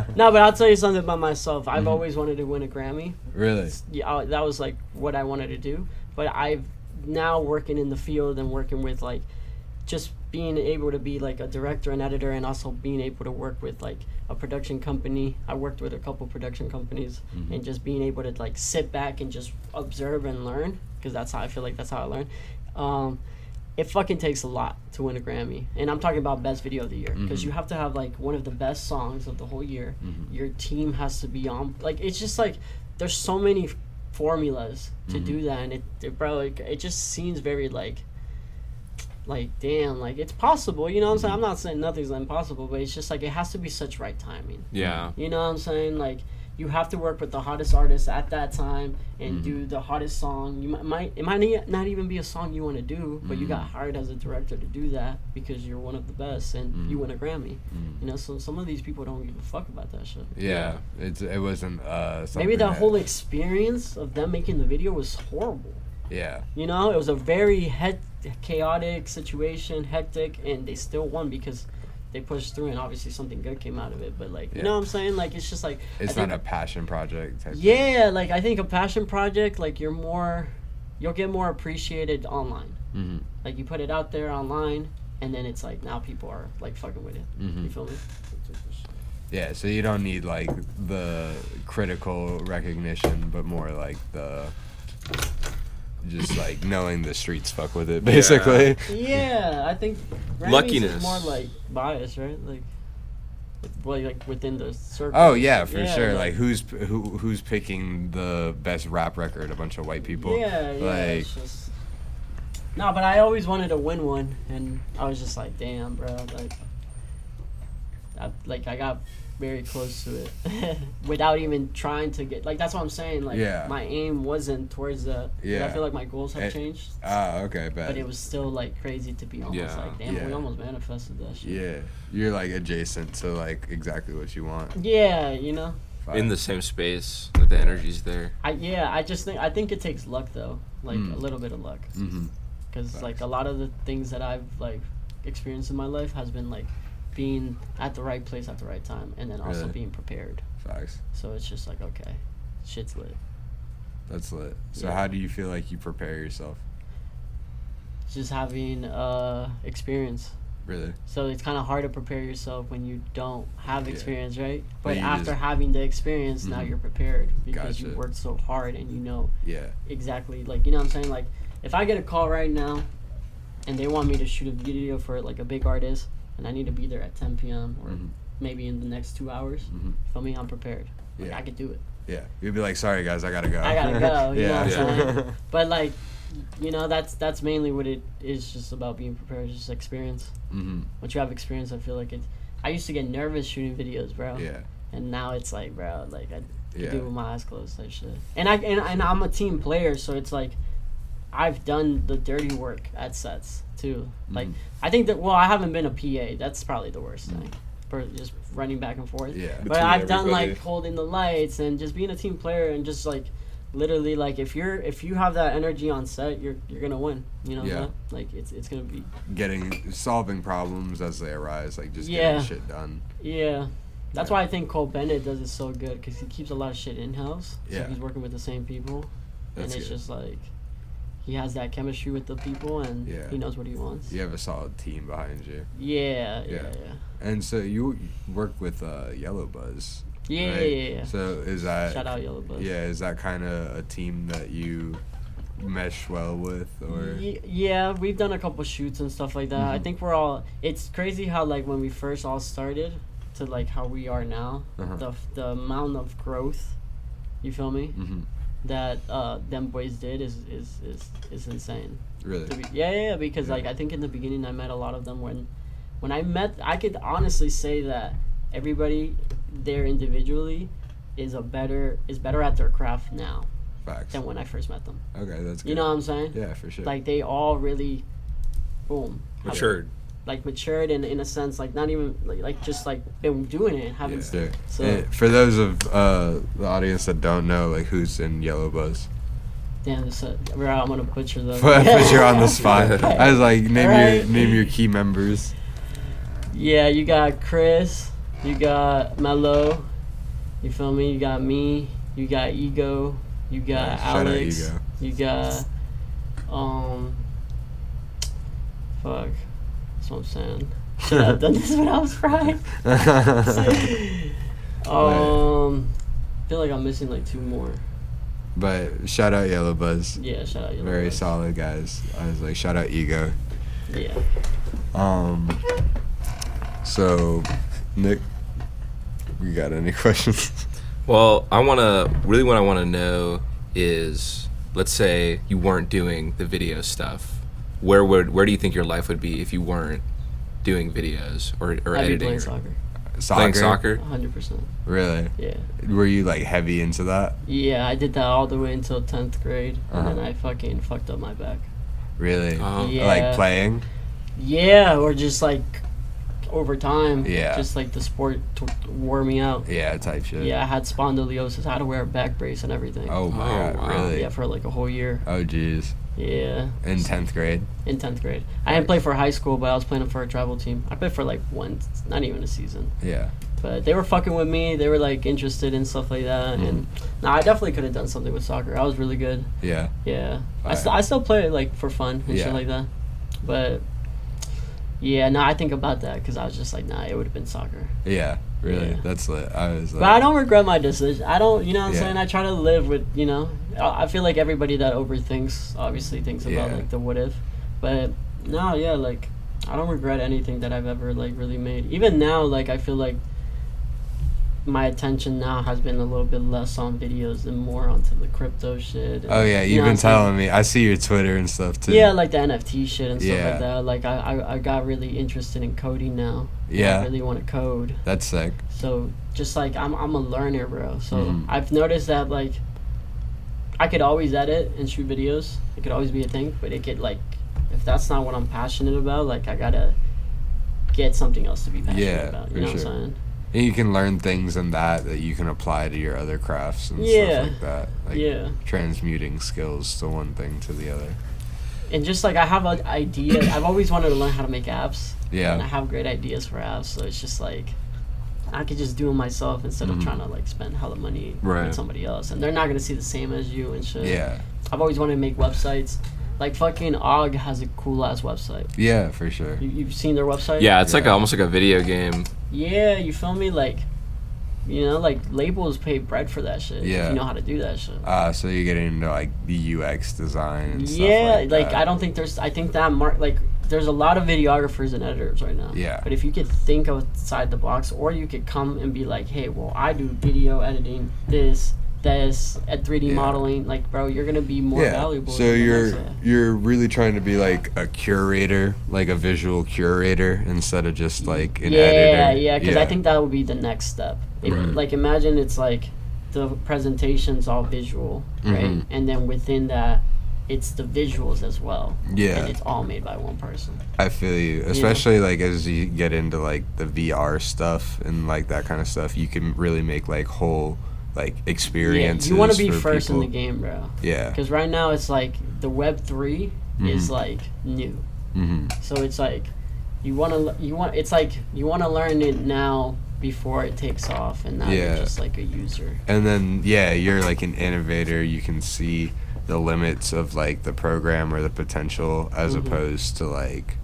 S2: time.
S3: No, but I'll tell you something about myself. I've
S1: Mm-hmm.
S3: always wanted to win a Grammy.
S1: Really?
S3: Yeah, that was like what I wanted to do. But I've now working in the field and working with like just being able to be like a director and editor, and also being able to work with like a production company. I worked with a couple production companies,
S1: Mm-hmm.
S3: and just being able to like sit back and just observe and learn, because that's how I feel like that's how I learn. It fucking takes a lot to win a Grammy, and I'm talking about best video of the year, because you have to have like one of the best songs of the whole year. Your team has to be on, like, it's just like there's so many formulas to do that, and it just seems very like damn, like it's possible, you know what I'm saying? I'm not saying nothing's impossible, but it's just like it has to be such right timing.
S2: Yeah.
S3: You know what I'm saying? Like you have to work with the hottest artist at that time and do the hottest song. It might not even be a song you want to do, but you got hired as a director to do that because you're one of the best and you win a Grammy. You know, so some of these people don't give a fuck about that shit.
S1: Yeah. It wasn't something
S3: Maybe the
S1: that,
S3: whole experience of them making the video was horrible.
S1: Yeah.
S3: You know, it was a very chaotic situation, hectic, and they still won because they pushed through, and obviously something good came out of it. But like, you know what I'm saying? Like, it's just like
S1: It's not a passion project type
S3: yeah, like I think a passion project, like you'll get more appreciated online.
S1: Mm-hmm.
S3: Like you put it out there online, and then it's like now people are like fucking with it. You feel me?
S1: Yeah, so you don't need like the critical recognition, but more like the just like knowing the streets fuck with it, basically.
S3: Yeah, I think Grammys
S2: Luckiness.
S3: is more like bias, right? Like within the circle.
S1: Oh yeah, for sure.
S3: like-
S1: Like who's picking the best rap record? A bunch of white people.
S3: Yeah,
S1: Like
S3: it's just... No, but I always wanted to win one, and I was just like, damn, bro, I got very close to it without even trying to get, like, that's what I'm saying, like,
S1: Yeah.
S3: my aim wasn't towards that.
S1: Yeah.
S3: I feel like my goals have changed,
S1: okay, bad.
S3: but it was still, like, crazy to be almost
S2: Yeah.
S3: like, damn, we
S1: Yeah.
S3: almost manifested that shit.
S1: Yeah, you're like adjacent to like exactly what you want.
S3: Yeah, you know?
S2: In the same space, like the energy's there.
S3: I think it takes luck, though, like, a little bit of luck.
S1: Mm-hmm.
S3: Because like a lot of the things that I've like experienced in my life has been like being at the right place at the right time, and then also
S1: Really?
S3: being prepared.
S1: Facts.
S3: So it's just like, okay, shit's lit.
S1: That's lit. So
S3: Yeah.
S1: how do you feel like you prepare yourself?
S3: Just having experience.
S1: Really?
S3: So it's kind of hard to prepare yourself when you don't have
S1: Yeah.
S3: experience, right?
S1: But
S3: But
S1: you
S3: after
S1: just-
S3: having the experience, now
S1: Mhm.
S3: you're prepared because you
S1: Gotcha.
S3: worked so hard and you know
S1: Yeah.
S3: exactly, like, you know what I'm saying? Like, if I get a call right now and they want me to shoot a video for like a big artist and I need to be there at 10 p.m. or
S1: Mhm.
S3: maybe in the next 2 hours,
S1: Mhm.
S3: feel me? I'm prepared. Like,
S1: Yeah.
S3: I could do it.
S1: Yeah. You'd be like, sorry guys, I gotta go.
S3: I gotta go. You know what I'm
S1: Yeah.
S3: saying? But like, you know, that's mainly what it is, just about being prepared, just experience.
S1: Mm-hmm.
S3: Once you have experience, I feel like I used to get nervous shooting videos, bro.
S1: Yeah.
S3: And now it's like, bro, like I
S1: Yeah.
S3: do it with my eyes closed, that shit. And I'm a team player, so it's like I've done the dirty work at sets too. Like I think that, well, I haven't been a PA. That's probably the worst thing. For just running back and forth.
S1: Yeah.
S3: But
S2: Between
S3: I've done
S2: everybody.
S3: like holding the lights and just being a team player and just like literally like if you have that energy on set, you're gonna win. You know what I'm
S1: Yeah.
S3: saying? Like it's gonna be
S1: Solving problems as they arise, like just
S3: Yeah.
S1: getting shit done.
S3: yeah. That's
S1: Yeah.
S3: why I think Cole Bennett does it so good, because he keeps a lot of shit in house. So
S1: Yeah.
S3: he's working with the same people,
S1: That's
S3: and it's
S1: good.
S3: just like he has that chemistry with the people, and
S1: Yeah.
S3: he knows what he wants.
S1: You have a solid team behind you.
S3: Yeah.
S1: And so you work with Yellow Buzz.
S3: Yeah,
S1: right?
S3: yeah.
S1: So is that
S3: Shout out Yellow Bus.
S1: yeah? Is that kind of a team that you mesh well with, or
S3: Yeah, we've done a couple shoots and stuff like that. I think we're all. It's crazy how like when we first all started to like how we are now, the amount of growth. You feel me? That them boys did is insane.
S1: really?
S3: Yeah, because like I think in the beginning I met a lot of them when I met, I could honestly say that everybody there individually is better at their craft now
S1: Facts.
S3: than when I first met them.
S1: Okay, that's good.
S3: You know what I'm saying?
S1: Yeah, for sure.
S3: Like they all really, boom,
S2: Matured.
S3: Matured in a sense, like not even like just like been doing it and haven't.
S1: Yeah.
S3: So
S1: And for those of the audience that don't know, like who's in Yellow Buzz?
S3: damn, I'm gonna butcher the.
S1: Put you on the spot. I was like,
S3: Alright.
S1: name your key members.
S3: Yeah, you got Chris, you got Mello, you feel me? You got me, you got Ego, you got
S1: Yeah, shout out
S3: Alex,
S1: Ego.
S3: you got fuck, that's what I'm saying. Should have done this when I was fried. Feel like I'm missing like 2 more.
S1: But shout out Yellow Buzz.
S3: Yeah, shout out.
S1: Very
S3: Buzz.
S1: solid guys. I was like, shout out Ego.
S3: Yeah.
S1: So, Nick, you got any questions?
S2: Well, what I want to know is, let's say you weren't doing the video stuff. Where do you think your life would be if you weren't doing videos or
S3: I'd be
S2: editing?
S3: playing soccer.
S2: Playing soccer?
S3: 100%.
S1: Really?
S3: Yeah.
S1: Were you like heavy into that?
S3: Yeah, I did that all the way until 10th grade, and
S1: Uh-huh.
S3: then I fucking fucked up my back.
S1: Really?
S3: Yeah.
S1: Like playing?
S3: Yeah, or just like over time.
S1: Yeah.
S3: Just like the sport wore me out.
S1: Yeah, type shit.
S3: Yeah, I had spondylosis. I had to wear a back brace and everything.
S1: Oh my
S2: Oh,
S1: god,
S2: wow.
S1: really?
S3: Yeah, for like a whole year.
S1: Oh jeez.
S3: Yeah.
S1: In 10th grade?
S3: In 10th grade. I didn't play for high school, but I was playing for a travel team. I played for like not even a season.
S1: Yeah.
S3: But they were fucking with me. They were like interested in stuff like that. And I definitely could have done something with soccer. I was really good.
S1: Yeah.
S3: Yeah.
S1: Alright.
S3: I still play it like for fun and
S1: Yeah.
S3: shit like that. But yeah, no, I think about that because I was just like, nah, it would have been soccer.
S1: Yeah. Really?
S3: Yeah.
S1: That's lit. I was like,
S3: But I don't regret my decision. I don't, you know what I'm
S1: Yeah.
S3: saying? I try to live with, you know, I feel like everybody that overthinks obviously thinks about
S1: Yeah.
S3: like the what if. But no, yeah, like I don't regret anything that I've ever like really made. Even now, like I feel like my attention now has been a little bit less on videos and more onto the crypto shit. And,
S1: oh yeah,
S3: you
S1: you've
S3: know
S1: been
S3: what I'm saying?
S1: telling me. I see your Twitter and stuff too.
S3: Yeah, like the NFT shit and stuff
S1: Yeah.
S3: like that. Like I got really interested in coding now.
S1: Yeah.
S3: I really want to code.
S1: That's sick.
S3: So just like I'm a learner, bro. So
S1: Mhm.
S3: I've noticed that like I could always edit and shoot videos. It could always be a thing, but it could like if that's not what I'm passionate about, like I gotta get something else to be passionate
S1: Yeah,
S3: about.
S1: for
S3: You know what
S1: sure.
S3: I'm saying?
S1: And you can learn things in that you can apply to your other crafts and
S3: Yeah.
S1: stuff like that. Like
S3: Yeah.
S1: transmuting skills to one thing to the other.
S3: And just like I have an idea. I've always wanted to learn how to make apps.
S1: Yeah.
S3: And I have great ideas for apps, so it's just like I could just do them myself instead of trying to like spend hella money
S1: Right.
S3: with somebody else, and they're not gonna see the same as you and shit.
S1: Yeah.
S3: I've always wanted to make websites. Like fucking Og has a cool ass website.
S1: Yeah, for sure.
S3: You've seen their website?
S2: Yeah, it's like
S1: Yeah.
S2: almost like a video game.
S3: Yeah, you feel me? Like, you know, like labels pay bread for that shit.
S1: Yeah.
S3: If you know how to do that shit.
S1: So you're getting into like the UX design and stuff
S3: Yeah,
S1: like that.
S3: I don't think I think that there's a lot of videographers and editors right now.
S1: Yeah.
S3: But if you could think outside the box, or you could come and be like, hey, well, I do video editing, this, at 3D
S1: Yeah.
S3: modeling, like, bro, you're gonna be more valuable.
S1: So
S3: than the
S1: you're
S3: next guy.
S1: you're really trying to be like a curator, like a visual curator, instead of just like an editor.
S3: Yeah, because I think that would be the next step.
S1: Mhm.
S3: Like, imagine it's like the presentation's all visual, right?
S1: Mhm.
S3: And then within that, it's the visuals as well.
S1: Yeah.
S3: And it's all made by one person.
S1: I feel you, especially like as you get into like the VR stuff and like that kind of stuff, you can really make like whole like experiences.
S3: You want to be
S1: for
S3: first
S1: people.
S3: in the game, bro.
S1: Yeah.
S3: Because right now it's like the Web3 is
S1: Mhm.
S3: like new.
S1: Mm-hmm.
S3: So it's like you want to learn it now before it takes off, and now
S1: Yeah.
S3: you're just like a user.
S1: And then you're like an innovator. You can see the limits of like the program or the potential, as
S3: Mhm.
S1: opposed to like,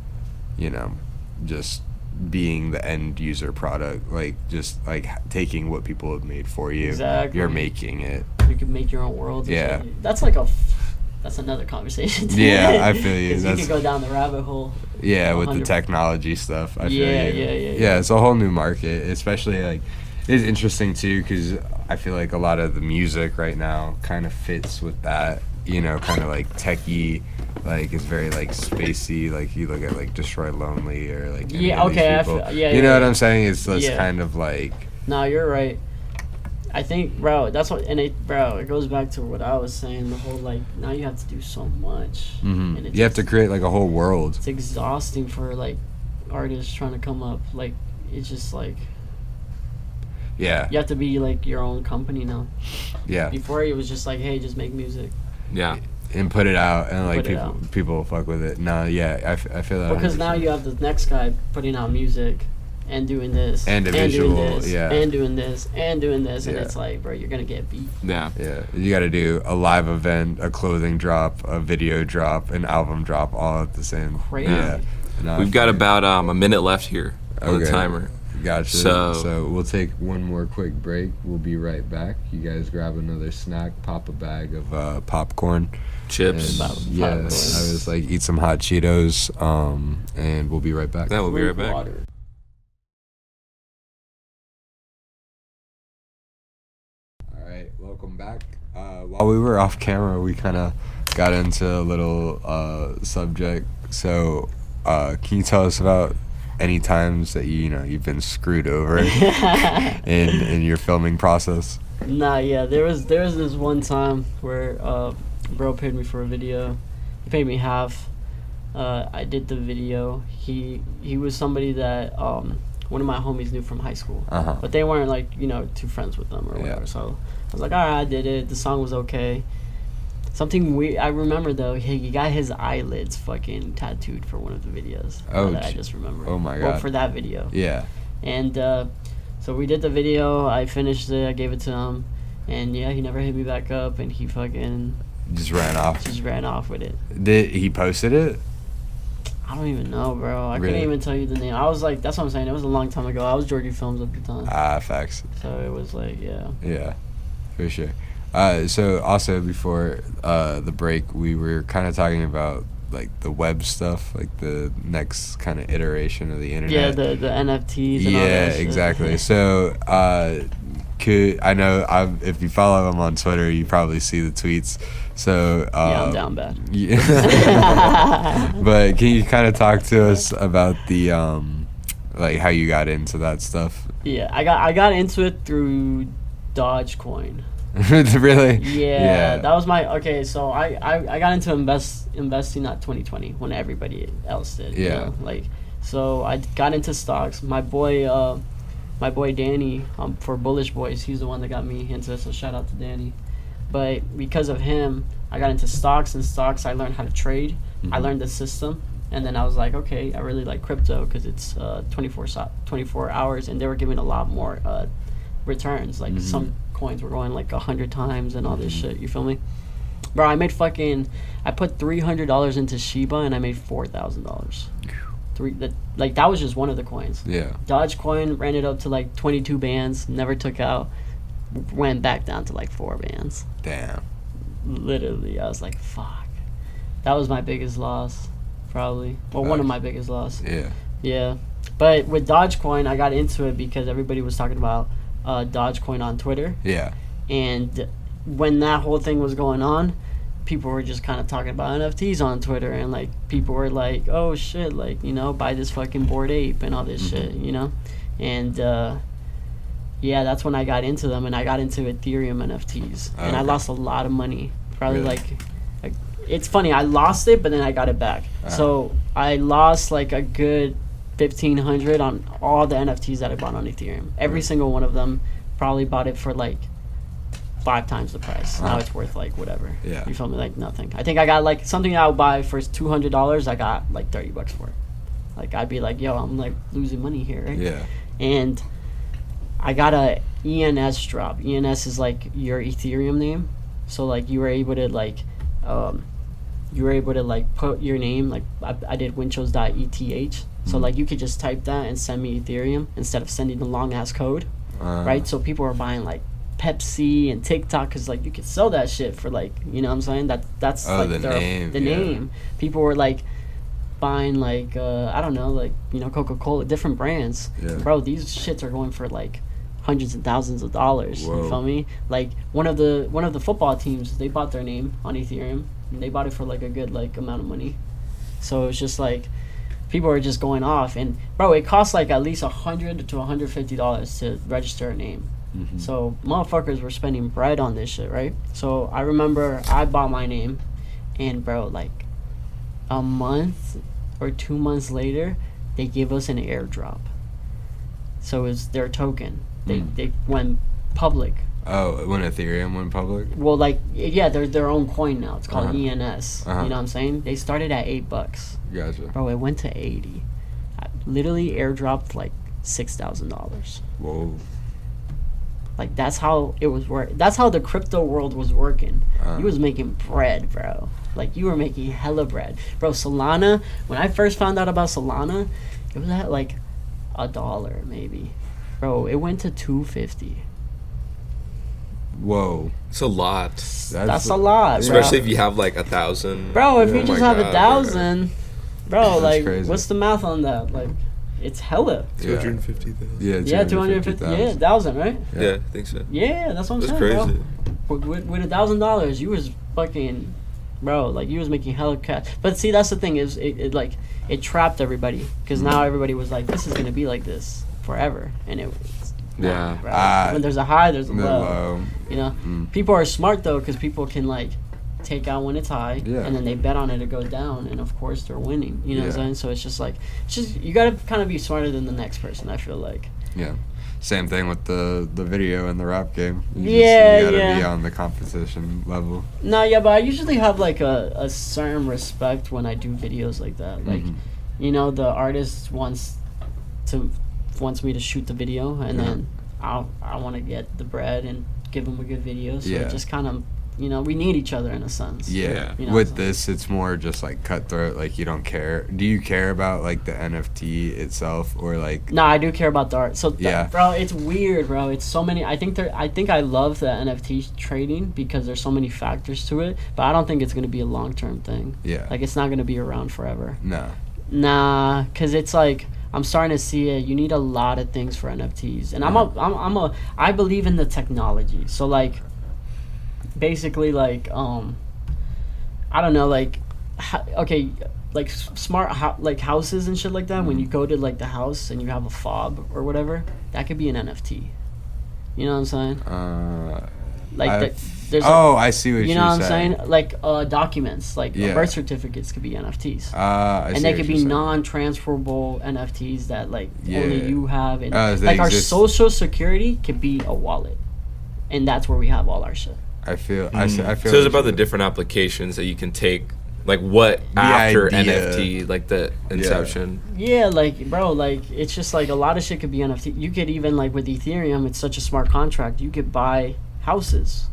S1: just being the end user product, like just like taking what people have made for you.
S3: Exactly.
S1: You're making it.
S3: You can make your own world.
S1: Yeah.
S3: That's like that's another conversation.
S1: Yeah, I feel you.
S3: 'Cause you can go down the rabbit hole.
S1: Yeah, with the
S3: 100%.
S1: technology stuff. I feel you.
S3: Yeah.
S1: It's a whole new market, especially like it's interesting too because I feel like a lot of the music right now kind of fits with that. You know, kind of like techie, like it's very like spacey. Like you look at like Destroy Lonely or like any of these people. You know what I'm saying? It's kind of like.
S3: No, you're right. I think, bro, that's what, and it goes back to what I was saying. The whole like now you have to do so much.
S1: Mm-hmm.
S3: And
S1: you have to create like a whole world.
S3: It's exhausting for like artists trying to come up. Like it's just like.
S1: Yeah.
S3: You have to be like your own company now.
S1: Yeah.
S3: Before it was just like, hey, just make music.
S2: Yeah.
S1: And put it out, and like people will fuck with it. No, yeah, I feel that.
S3: Because 100%. Now you have the next guy putting out music, and doing this,
S1: and a visual, doing this,
S3: and doing this, and doing this, and it's like, bro, you're gonna get beat.
S2: Yeah.
S1: You got to do a live event, a clothing drop, a video drop, an album drop, all at the same.
S3: Crazy.
S1: Yeah. No,
S2: We've got about a minute left here on the timer.
S1: Gotcha. So we'll take one more quick break. We'll be right back. You guys grab another snack, pop a bag of popcorn,
S2: chips.
S1: Yeah, I was like, eat some hot Cheetos, and we'll be right back.
S2: Yeah, we'll be right back.
S3: Water.
S1: All right, welcome back. While we were off camera, we kind of got into a little subject. So, can you tell us about any times that you've been screwed over in your filming process?
S3: Nah, yeah, there was this one time where bro paid me for a video. He paid me half. I did the video. He was somebody that one of my homies knew from high school, but they weren't like too friends with them or whatever. Yeah. So I was like, all right, I did it. The song was okay. Something weird. I remember though. He got his eyelids fucking tattooed for one of the videos. Oh, I just remember.
S1: Oh my god.
S3: Well, for that video.
S1: Yeah.
S3: And so we did the video. I finished it. I gave it to him, and yeah, he never hit me back up, and he fucking
S1: just ran off.
S3: Just ran off with it.
S1: Did he posted it?
S3: I don't even know, bro. I couldn't even tell you the name. I was like, that's what I'm saying. It was a long time ago. I was Georgie Films at the time.
S1: Facts.
S3: So it was like, yeah.
S1: Yeah, for sure. So also before the break, we were kind of talking about like the web stuff, like the next kind of iteration of the internet.
S3: Yeah, the NFTs. And all that shit.
S1: Exactly. So if you follow him on Twitter, you probably see the tweets. So
S3: yeah, I'm down bad.
S1: Yeah. But can you kind of talk to us about the like how you got into that stuff?
S3: Yeah, I got into it through Dogecoin.
S1: Really?
S3: Yeah, that was my so I got into investing not 2020 when everybody else did.
S1: Yeah.
S3: So I got into stocks. My boy Danny for Bullish Boys, he's the one that got me into it. So shout out to Danny. But because of him, I got into stocks. I learned how to trade. Mm-hmm. I learned the system. And then I was like, okay, I really like crypto because it's 24 hours, and they were giving a lot more returns. Like some coins were going like 100 times and all this shit. You feel me? Bro, I put $300 into Shiba and I made $4,000. That was just one of the coins.
S1: Yeah.
S3: Dogecoin ran it up to like 22 bands, never took out, went back down to like 4 bands.
S1: Damn.
S3: Literally, I was like, fuck. That was my biggest loss, probably. Well, one of my biggest loss.
S1: Yeah.
S3: Yeah. But with Dogecoin, I got into it because everybody was talking about Dogecoin on Twitter.
S1: Yeah.
S3: And when that whole thing was going on, people were just kind of talking about NFTs on Twitter, and like people were like, oh shit, like buy this fucking Bored Ape and all this shit, and yeah, that's when I got into them, and I got into Ethereum NFTs, and I lost a lot of money. Probably really? like it's funny, I lost it, but then I got it back. So I lost like a good 1,500 on all the NFTs that I bought on Ethereum. Every single one of them. Probably bought it for like 5 times the price. Now it's worth like whatever.
S1: Yeah.
S3: You feel me? Like nothing. I think I got like something that I would buy for $200. I got like $30 for it. Like I'd be like, yo, I'm like losing money here, right?
S1: Yeah.
S3: And I got a ENS drop. ENS is like your Ethereum name. So like you were able to like you were able to like put your name, like I did Winchoz.eth, so like you could just type that and send me Ethereum instead of sending the long ass code, right? So people were buying like Pepsi and TikTok because like you could sell that shit for like, you know what I'm saying, that's like
S1: the name,
S3: name. People were like buying like I don't know, like, you know, Coca-Cola, different brands. Bro, these shits are going for like hundreds and thousands of dollars. Whoa. You feel me? Like one of the football teams, they bought their name on Ethereum and they bought it for like a good like amount of money. So it's just like people are just going off, and bro, it costs like at least $100 to $150 to register a name. So motherfuckers were spending bread on this shit, right? So I remember I bought my name, and bro, like a month or 2 months later, they gave us an airdrop. So it was their token. They went public.
S1: Oh, when Ethereum went public?
S3: Well, like, yeah, they're their own coin now. It's called ENS. You know what I'm saying? They started at $8.
S1: Gotcha.
S3: Bro, it went to 80. I literally airdropped like $6,000.
S1: Whoa.
S3: Like, that's how it was that's how the crypto world was working. You was making bread, bro. Like, you were making hella bread. Bro, Solana, when I first found out about Solana, it was at like $1 maybe. Bro, it went to $2.50.
S1: Whoa.
S2: It's a lot.
S3: That's a lot,
S2: especially
S3: bro.
S2: if you have like 1,000.
S3: Bro, if you just have 1,000, bro, like,
S1: crazy.
S3: What's the math on that? Like, it's hella.
S2: 250,000.
S1: Yeah,
S3: 250,000, right?
S2: Yeah, I think so.
S3: Yeah, that's what I'm saying,
S2: crazy.
S3: Bro. With $1,000, you was fucking, bro, like, you was making hella cash. But see, that's the thing, is it trapped everybody, because now everybody was like, this is gonna be like this forever, and it was.
S2: Yeah.
S3: When there's a high, there's a low.
S1: Low.
S3: You know, people are smart though, because people can like take out when it's high, and then they bet on it to go down, and of course they're winning. You know what I'm saying? So it's just like, you gotta kind of be smarter than the next person, I feel like.
S1: Yeah. Same thing with the video and the rap game. You gotta be on the competition level.
S3: No, yeah, but I usually have like a certain respect when I do videos like that. Like, you know, the artist wants me to shoot the video, and then I want to get the bread and give them a good video. So it just kind of, you know, we need each other in a sense.
S1: Yeah.
S3: You know,
S1: with this, it's more just like cutthroat. Like, you don't care. Do you care about like the NFT itself, or like?
S3: No, I do care about the art. So bro, it's weird, bro. It's so many. I think I love the NFT trading because there's so many factors to it, but I don't think it's gonna be a long term thing.
S1: Yeah.
S3: Like, it's not gonna be around forever.
S1: No.
S3: Nah, cause it's like, I'm starting to see it. You need a lot of things for NFTs, and I believe in the technology. So like, basically, like, I don't know, like, okay, like smart like houses and shit like that. When you go to like the house and you have a fob or whatever, that could be an NFT. You know what I'm saying? Like there's
S1: I see what you're saying.
S3: You know what I'm saying? Like documents, like birth certificates could be NFTs. And they could be non-transferable NFTs that like only you have. And like our social security could be a wallet, and that's where we have all our shit.
S1: I feel.
S2: So it's about the different applications that you can take. Like what after NFT, like the inception.
S3: Yeah, like, bro, like, it's just like a lot of shit could be NFT. You could even, like, with Ethereum, it's such a smart contract. You could buy houses,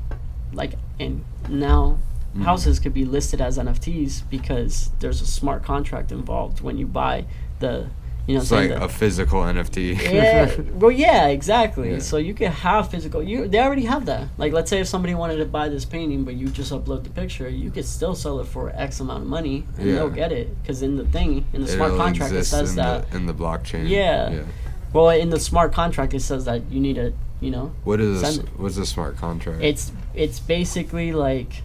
S3: like, and now houses could be listed as NFTs because there's a smart contract involved when you buy the, you know,
S1: it's like a physical NFT.
S3: Yeah, well, yeah, exactly. Yeah. So you could have physical. They already have that. Like, let's say if somebody wanted to buy this painting, but you just upload the picture, you could still sell it for X amount of money, and they'll get it because in the smart contract it says that
S1: in the blockchain.
S3: Yeah. Well, in the smart contract it says that you need to, you know.
S1: What's a smart contract?
S3: It's basically like,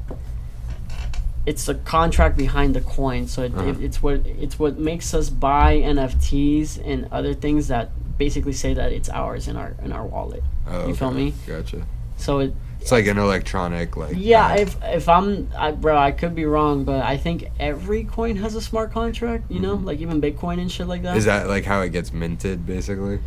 S3: it's the contract behind the coin, so it's what makes us buy NFTs and other things that basically say that it's ours in our wallet. You feel me?
S1: Gotcha.
S3: So
S1: it's like an electronic, like.
S3: Yeah, if I could be wrong, but I think every coin has a smart contract. You know, like even Bitcoin and shit like that.
S1: Is that like how it gets minted, basically?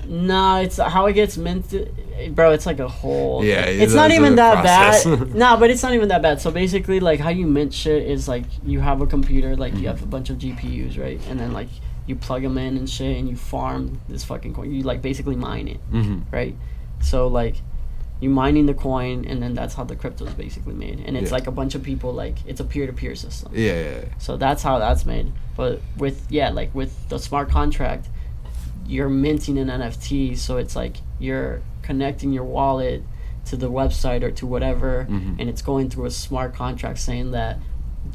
S3: Nah, it's how it gets minted, bro. It's like a whole.
S1: Yeah,
S3: it's not even that bad. Nah, but it's not even that bad. So basically, like how you mint shit is like you have a computer, like you have a bunch of GPUs, right? And then like you plug them in and shit, and you farm this fucking coin. You like basically mine it, right? So like you mining the coin, and then that's how the crypto is basically made. And it's like a bunch of people, like it's a peer-to-peer system.
S1: Yeah.
S3: So that's how that's made. But with with the smart contract, you're minting an NFT, so it's like you're connecting your wallet to the website or to whatever, and it's going through a smart contract saying that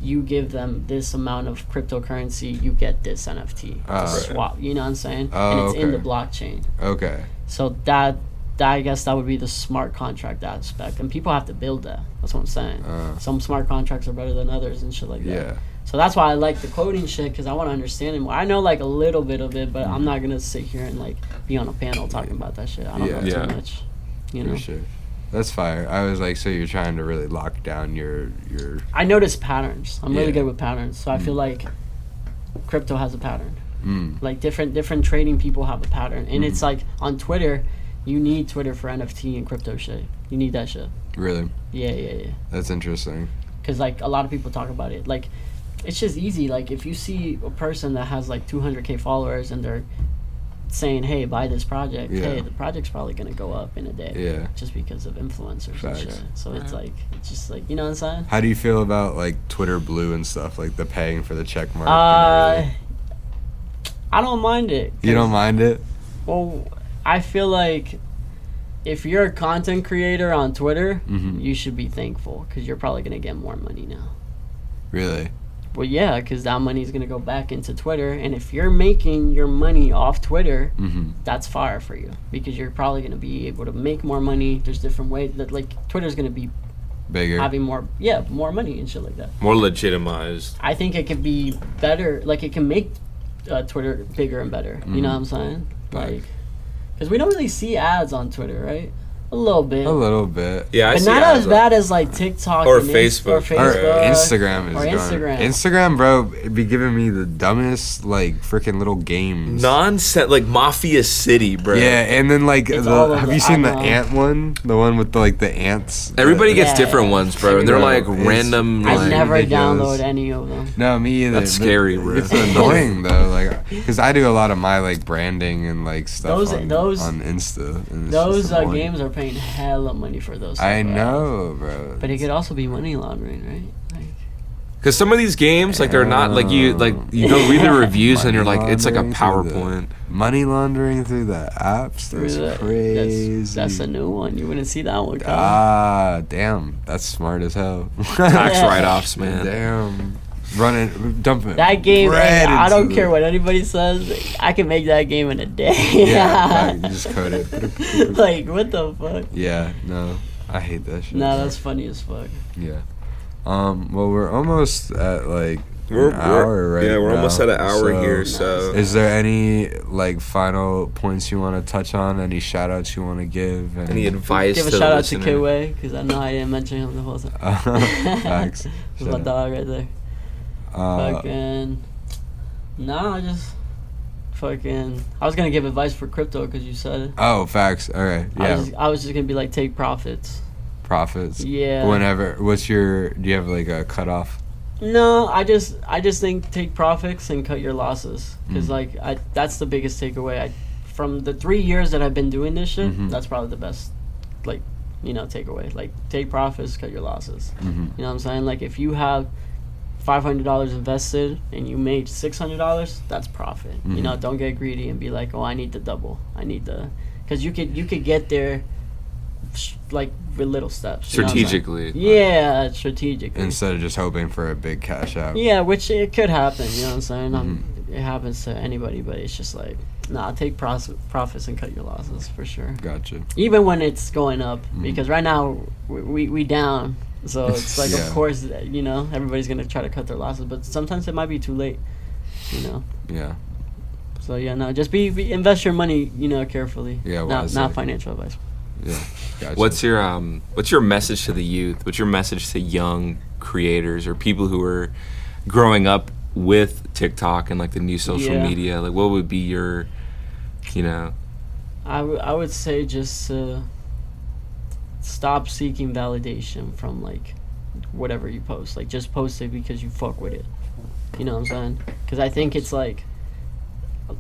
S3: you give them this amount of cryptocurrency, you get this NFT to swap. You know what I'm saying? And it's in the blockchain.
S1: Okay.
S3: So that I guess that would be the smart contract aspect, and people have to build that. That's what I'm saying. Some smart contracts are better than others and shit like that.
S1: Yeah.
S3: So that's why I like the coding shit, because I want to understand it more. I know like a little bit of it, but I'm not gonna sit here and like be on a panel talking about that shit. I don't know too much. You know.
S1: For sure. That's fire. I was like, so you're trying to really lock down your.
S3: I notice patterns. I'm really good with patterns, so I feel like crypto has a pattern. Like different trading people have a pattern, and it's like on Twitter. You need Twitter for NFT and crypto shit. You need that shit.
S1: Really?
S3: Yeah.
S1: That's interesting.
S3: Because, like, a lot of people talk about it. Like, it's just easy. Like, if you see a person that has, like, 200K followers and they're saying, hey, buy this project, hey, the project's probably going to go up in a day. Yeah. Just because of influencers and shit. So it's, like, it's just, like, you know what I'm saying?
S1: How do you feel about, like, Twitter Blue and stuff? Like, the paying for the check mark? I
S3: don't mind it.
S1: You don't mind it?
S3: Well, I feel like if you're a content creator on Twitter, you should be thankful, because you're probably going to get more money now.
S1: Really?
S3: Well, yeah, because that money is going to go back into Twitter. And if you're making your money off Twitter, that's fire for you, because you're probably going to be able to make more money. There's different ways that, like, Twitter's going to be
S1: bigger,
S3: having more money and shit like that.
S2: More legitimized.
S3: I think it could be better. Like, it can make Twitter bigger and better. You know what I'm saying? Like, because we don't really see ads on Twitter, right? A little bit.
S2: Yeah,
S3: but not as bad as like TikTok
S2: or
S3: and
S2: Facebook.
S3: Or
S1: Instagram is
S3: Instagram.
S1: Instagram, bro, it be giving me the dumbest like freaking little games.
S2: Nonsense, like Mafia City, bro.
S1: Yeah, and then like have you seen the ant one? The one with the like the ants.
S2: Everybody gets different ones, bro, and they're like random.
S3: I
S2: like,
S3: never
S1: ridiculous.
S3: download any of them.
S1: No, me either.
S2: That's scary, bro.
S1: It's annoying though, like because I do a lot of my like branding and like stuff on Insta. And
S3: those games are paying hella money for those.
S1: I know, bro.
S3: But it could also be money laundering, right?
S2: Because some of these games, like they're not like you go read the reviews and you're like it's like a PowerPoint.
S1: Money laundering through the apps. That's crazy.
S3: That's a new one. You wouldn't see that one
S1: coming. Damn, that's smart as hell.
S2: Tax write-offs, man.
S1: Damn. Dump it.
S3: That game, I don't care what anybody says. I can make that game in a day.
S1: Yeah, you just code it.
S3: Like, what the fuck?
S1: Yeah, no, I hate that shit.
S3: No, that's funny as fuck.
S1: Yeah. Well, we're almost at like an hour right now.
S2: Yeah, we're almost at an hour here. So,
S1: is there any like final points you want to touch on? Any shout outs you want to give?
S2: Any advice?
S3: Give a shout out to K-Way, because I know I didn't mention him the whole time.
S1: Facts.
S3: That's my dog right there. Fucking. No, I just. Fucking. I was gonna give advice for crypto because you said it.
S1: Oh, facts. Okay. Yeah.
S3: I was just gonna be like, take profits.
S1: Profits.
S3: Yeah.
S1: Whenever. Do you have like a cutoff?
S3: No, I just think take profits and cut your losses, because like that's the biggest takeaway. From the 3 years that I've been doing this shit, that's probably the best, like, takeaway. Like, take profits, cut your losses. You know what I'm saying? Like, if you have $500 invested and you made $600, that's profit. Don't get greedy and be like, oh, I need to double. Because you could get there like with little steps.
S2: Strategically.
S3: Yeah, strategically.
S1: Instead of just hoping for a big cash out.
S3: Yeah, which it could happen, you know what I'm saying? It happens to anybody, but it's just like, nah, take profits and cut your losses for sure.
S1: Gotcha.
S3: Even when it's going up, because right now we down. So it's like, of course, everybody's going to try to cut their losses, but sometimes it might be too late,
S1: Yeah.
S3: So, no, just invest your money, carefully.
S1: Yeah,
S3: not financial advice.
S1: Yeah. Gotcha.
S2: What's your message to the youth? What's your message to young creators or people who are growing up with TikTok and, like, the new social media? Like, what would be your,
S3: I would say just stop seeking validation from like whatever you post. Like, just post it because you fuck with it. You know what I'm saying? Because I think it's like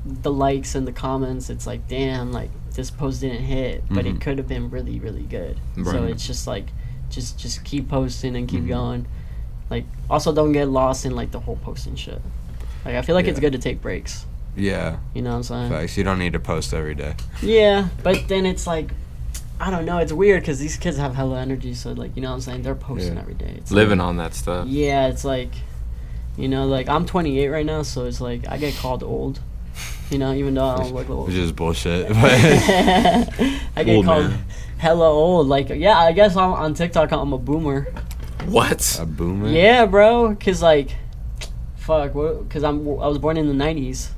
S3: the likes and the comments. It's like, damn, like this post didn't hit, but
S1: Mhm.
S3: it could have been really, really good. So
S2: Right.
S3: it's just like, just keep posting and keep going. Like, also don't get lost in like the whole posting shit. Like, I feel like it's
S1: Yeah.
S3: good to take breaks.
S1: Yeah.
S3: You know what I'm saying?
S1: Facts. You don't need to post every day.
S3: Yeah, but then it's like, I don't know. It's weird because these kids have hella energy. So like, you know what I'm saying? They're posting
S1: Yeah.
S3: every day. It's
S2: Living
S3: like,
S2: on that stuff.
S3: yeah, it's like, you know, like I'm 28 right now, so it's like I get called old. You know, even though I don't look old.
S1: Which is bullshit. But
S3: I get
S2: Old
S3: called
S2: man.
S3: hella old. Like, yeah, I guess on TikTok I'm a boomer.
S2: What?
S1: a boomer.
S3: Yeah, bro. Cause like, fuck. Cause I was born in the 90s.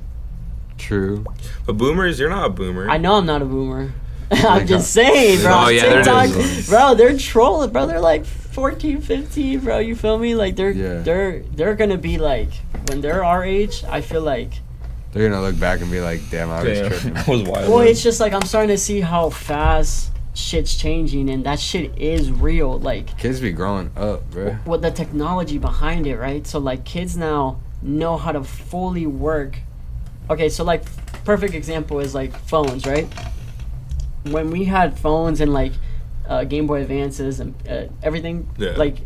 S1: True.
S2: But boomers, you're not a boomer.
S3: I know I'm not a boomer. I'm
S1: Like,
S3: just saying, bro.
S2: Oh, yeah, they're
S3: TikTok,
S1: just-
S3: bro. They're trolling, bro. They're like 14, 15, bro. You feel me? Like
S1: Yeah.
S3: they're gonna be like when they're our age. I feel like.
S1: They're gonna look back and be like, "Damn, I was tripping."
S2: That was wild.
S3: Well, it's just like I'm starting to see how fast shit's changing, and that shit is real. Like
S1: Kids be growing up, bro.
S3: with the technology behind it, right? So like kids now know how to fully work. Okay, so like perfect example is like phones, right? When we had phones and like Game Boy Advances and everything,
S2: Yeah.
S3: like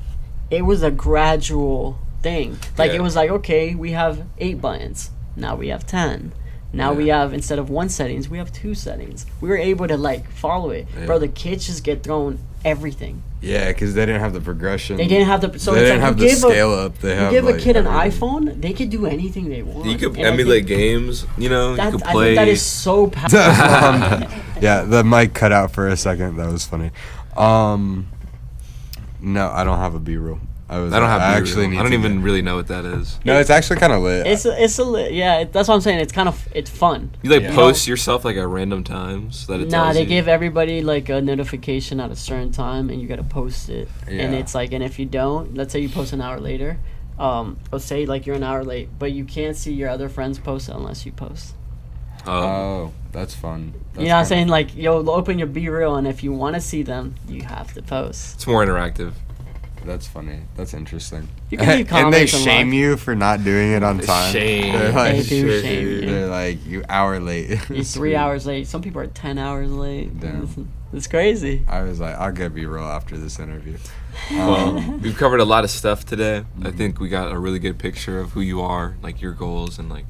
S3: it was a gradual thing. Like
S2: Yeah.
S3: it was like, okay, we have 8 buttons. Now we have 10. Now we have, instead of 1 settings, we have 2 settings. We were able to like follow it.
S1: Yeah.
S3: Bro, the kids just get thrown everything.
S1: Yeah, because they didn't have the progression.
S3: They didn't have the, so
S1: they
S3: it's
S1: didn't
S3: like
S1: have
S3: you
S1: the
S3: give
S1: scale up. They
S3: you
S1: have.
S3: give a
S1: like,
S3: kid an
S1: everything.
S3: iPhone, they could do anything they want.
S2: You could
S3: And I
S2: emulate
S3: think
S2: games, you know,
S3: that,
S2: you could
S3: I
S2: play.
S3: think that is so powerful.
S1: Yeah, the mic cut out for a second. That was funny. No, I don't have a B-roll. I don't
S2: have
S1: I
S2: B-reel.
S1: actually need
S2: I don't
S1: to
S2: even
S1: get-
S2: really know what that is.
S1: No, it's actually kind of lit.
S3: It's yeah. That's what I'm saying. It's kind of fun.
S2: You like
S1: Yeah.
S2: post yourself like at random times that it
S3: Nah,
S2: tells
S3: they
S2: you?
S3: give everybody like a notification at a certain time, and you gotta post it. And
S1: Yeah.
S3: it's like, and if you don't, let's say you post an hour later, let's say like you're an hour late, but you can't see your other friends post unless you post.
S1: Oh, that's fun.
S3: You know what I'm saying? Like, yo, open your Be Real, and if you want to see them, you have to post.
S2: It's more interactive.
S1: That's funny. That's interesting.
S3: You can leave
S1: And they
S3: comments and
S1: shame
S3: like-
S1: you for not doing it on time.
S2: Shame.
S1: They're like,
S3: They do shame you.
S1: They're like, you hour late.
S3: You're 3 hours late. Some people are 10 hours late.
S1: Damn.
S3: It's crazy.
S1: I was like, I'll get B-roll after this interview.
S2: Well, we've covered a lot of stuff today. I think we got a really good picture of who you are, like your goals and like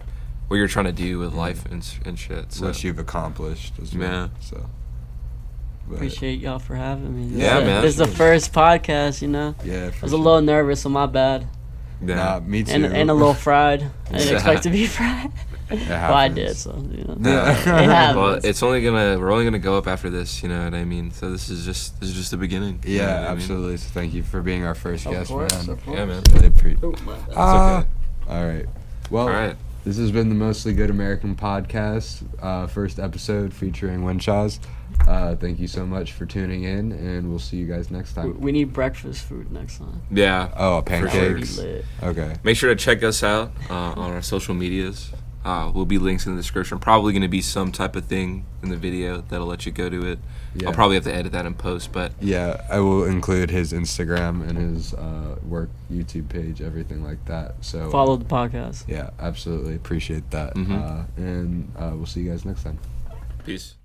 S2: what you're trying to do with life and shit. So
S1: What you've accomplished as well.
S2: Yeah.
S1: So. But,
S3: Appreciate y'all for having me.
S1: Yeah,
S2: man.
S3: This is the first podcast, you know.
S1: yeah.
S3: I was a little nervous, so my bad.
S2: yeah.
S1: Nah, me too.
S3: And a little fried. I didn't expect to be fried.
S1: It
S3: Well, I
S1: happens.
S3: did, so, you know.
S1: Yeah.
S3: It happens.
S2: Well, we're only gonna go up after this. You know what I mean? So this is just the beginning. you know
S1: Yeah,
S2: what I mean?
S1: absolutely. So thank you for being our first
S3: Of
S1: guest,
S3: course,
S1: man.
S3: of course.
S2: Yeah, man.
S1: Really appreciate.
S3: Oh, my bad.
S2: okay.
S1: All right. Well,
S2: All right.
S1: this has been the Mostly Good American podcast, first episode featuring Winchoz. Thank you so much for tuning in, and we'll see you guys next time.
S3: We need breakfast food next time.
S2: Yeah.
S1: Oh,
S3: That would be
S1: pancakes.
S3: lit.
S1: Okay.
S2: Make sure to check us out on our social medias. Will be links in the description. Probably going to be some type of thing in the video that'll let you go to it.
S1: Yeah.
S2: I'll probably have to edit that in post, but
S1: Yeah, I will include his Instagram and his work YouTube page, everything like that. So
S3: Follow the podcast.
S1: Yeah, absolutely appreciate that.
S2: Mhm.
S1: And we'll see you guys next time.
S2: peace.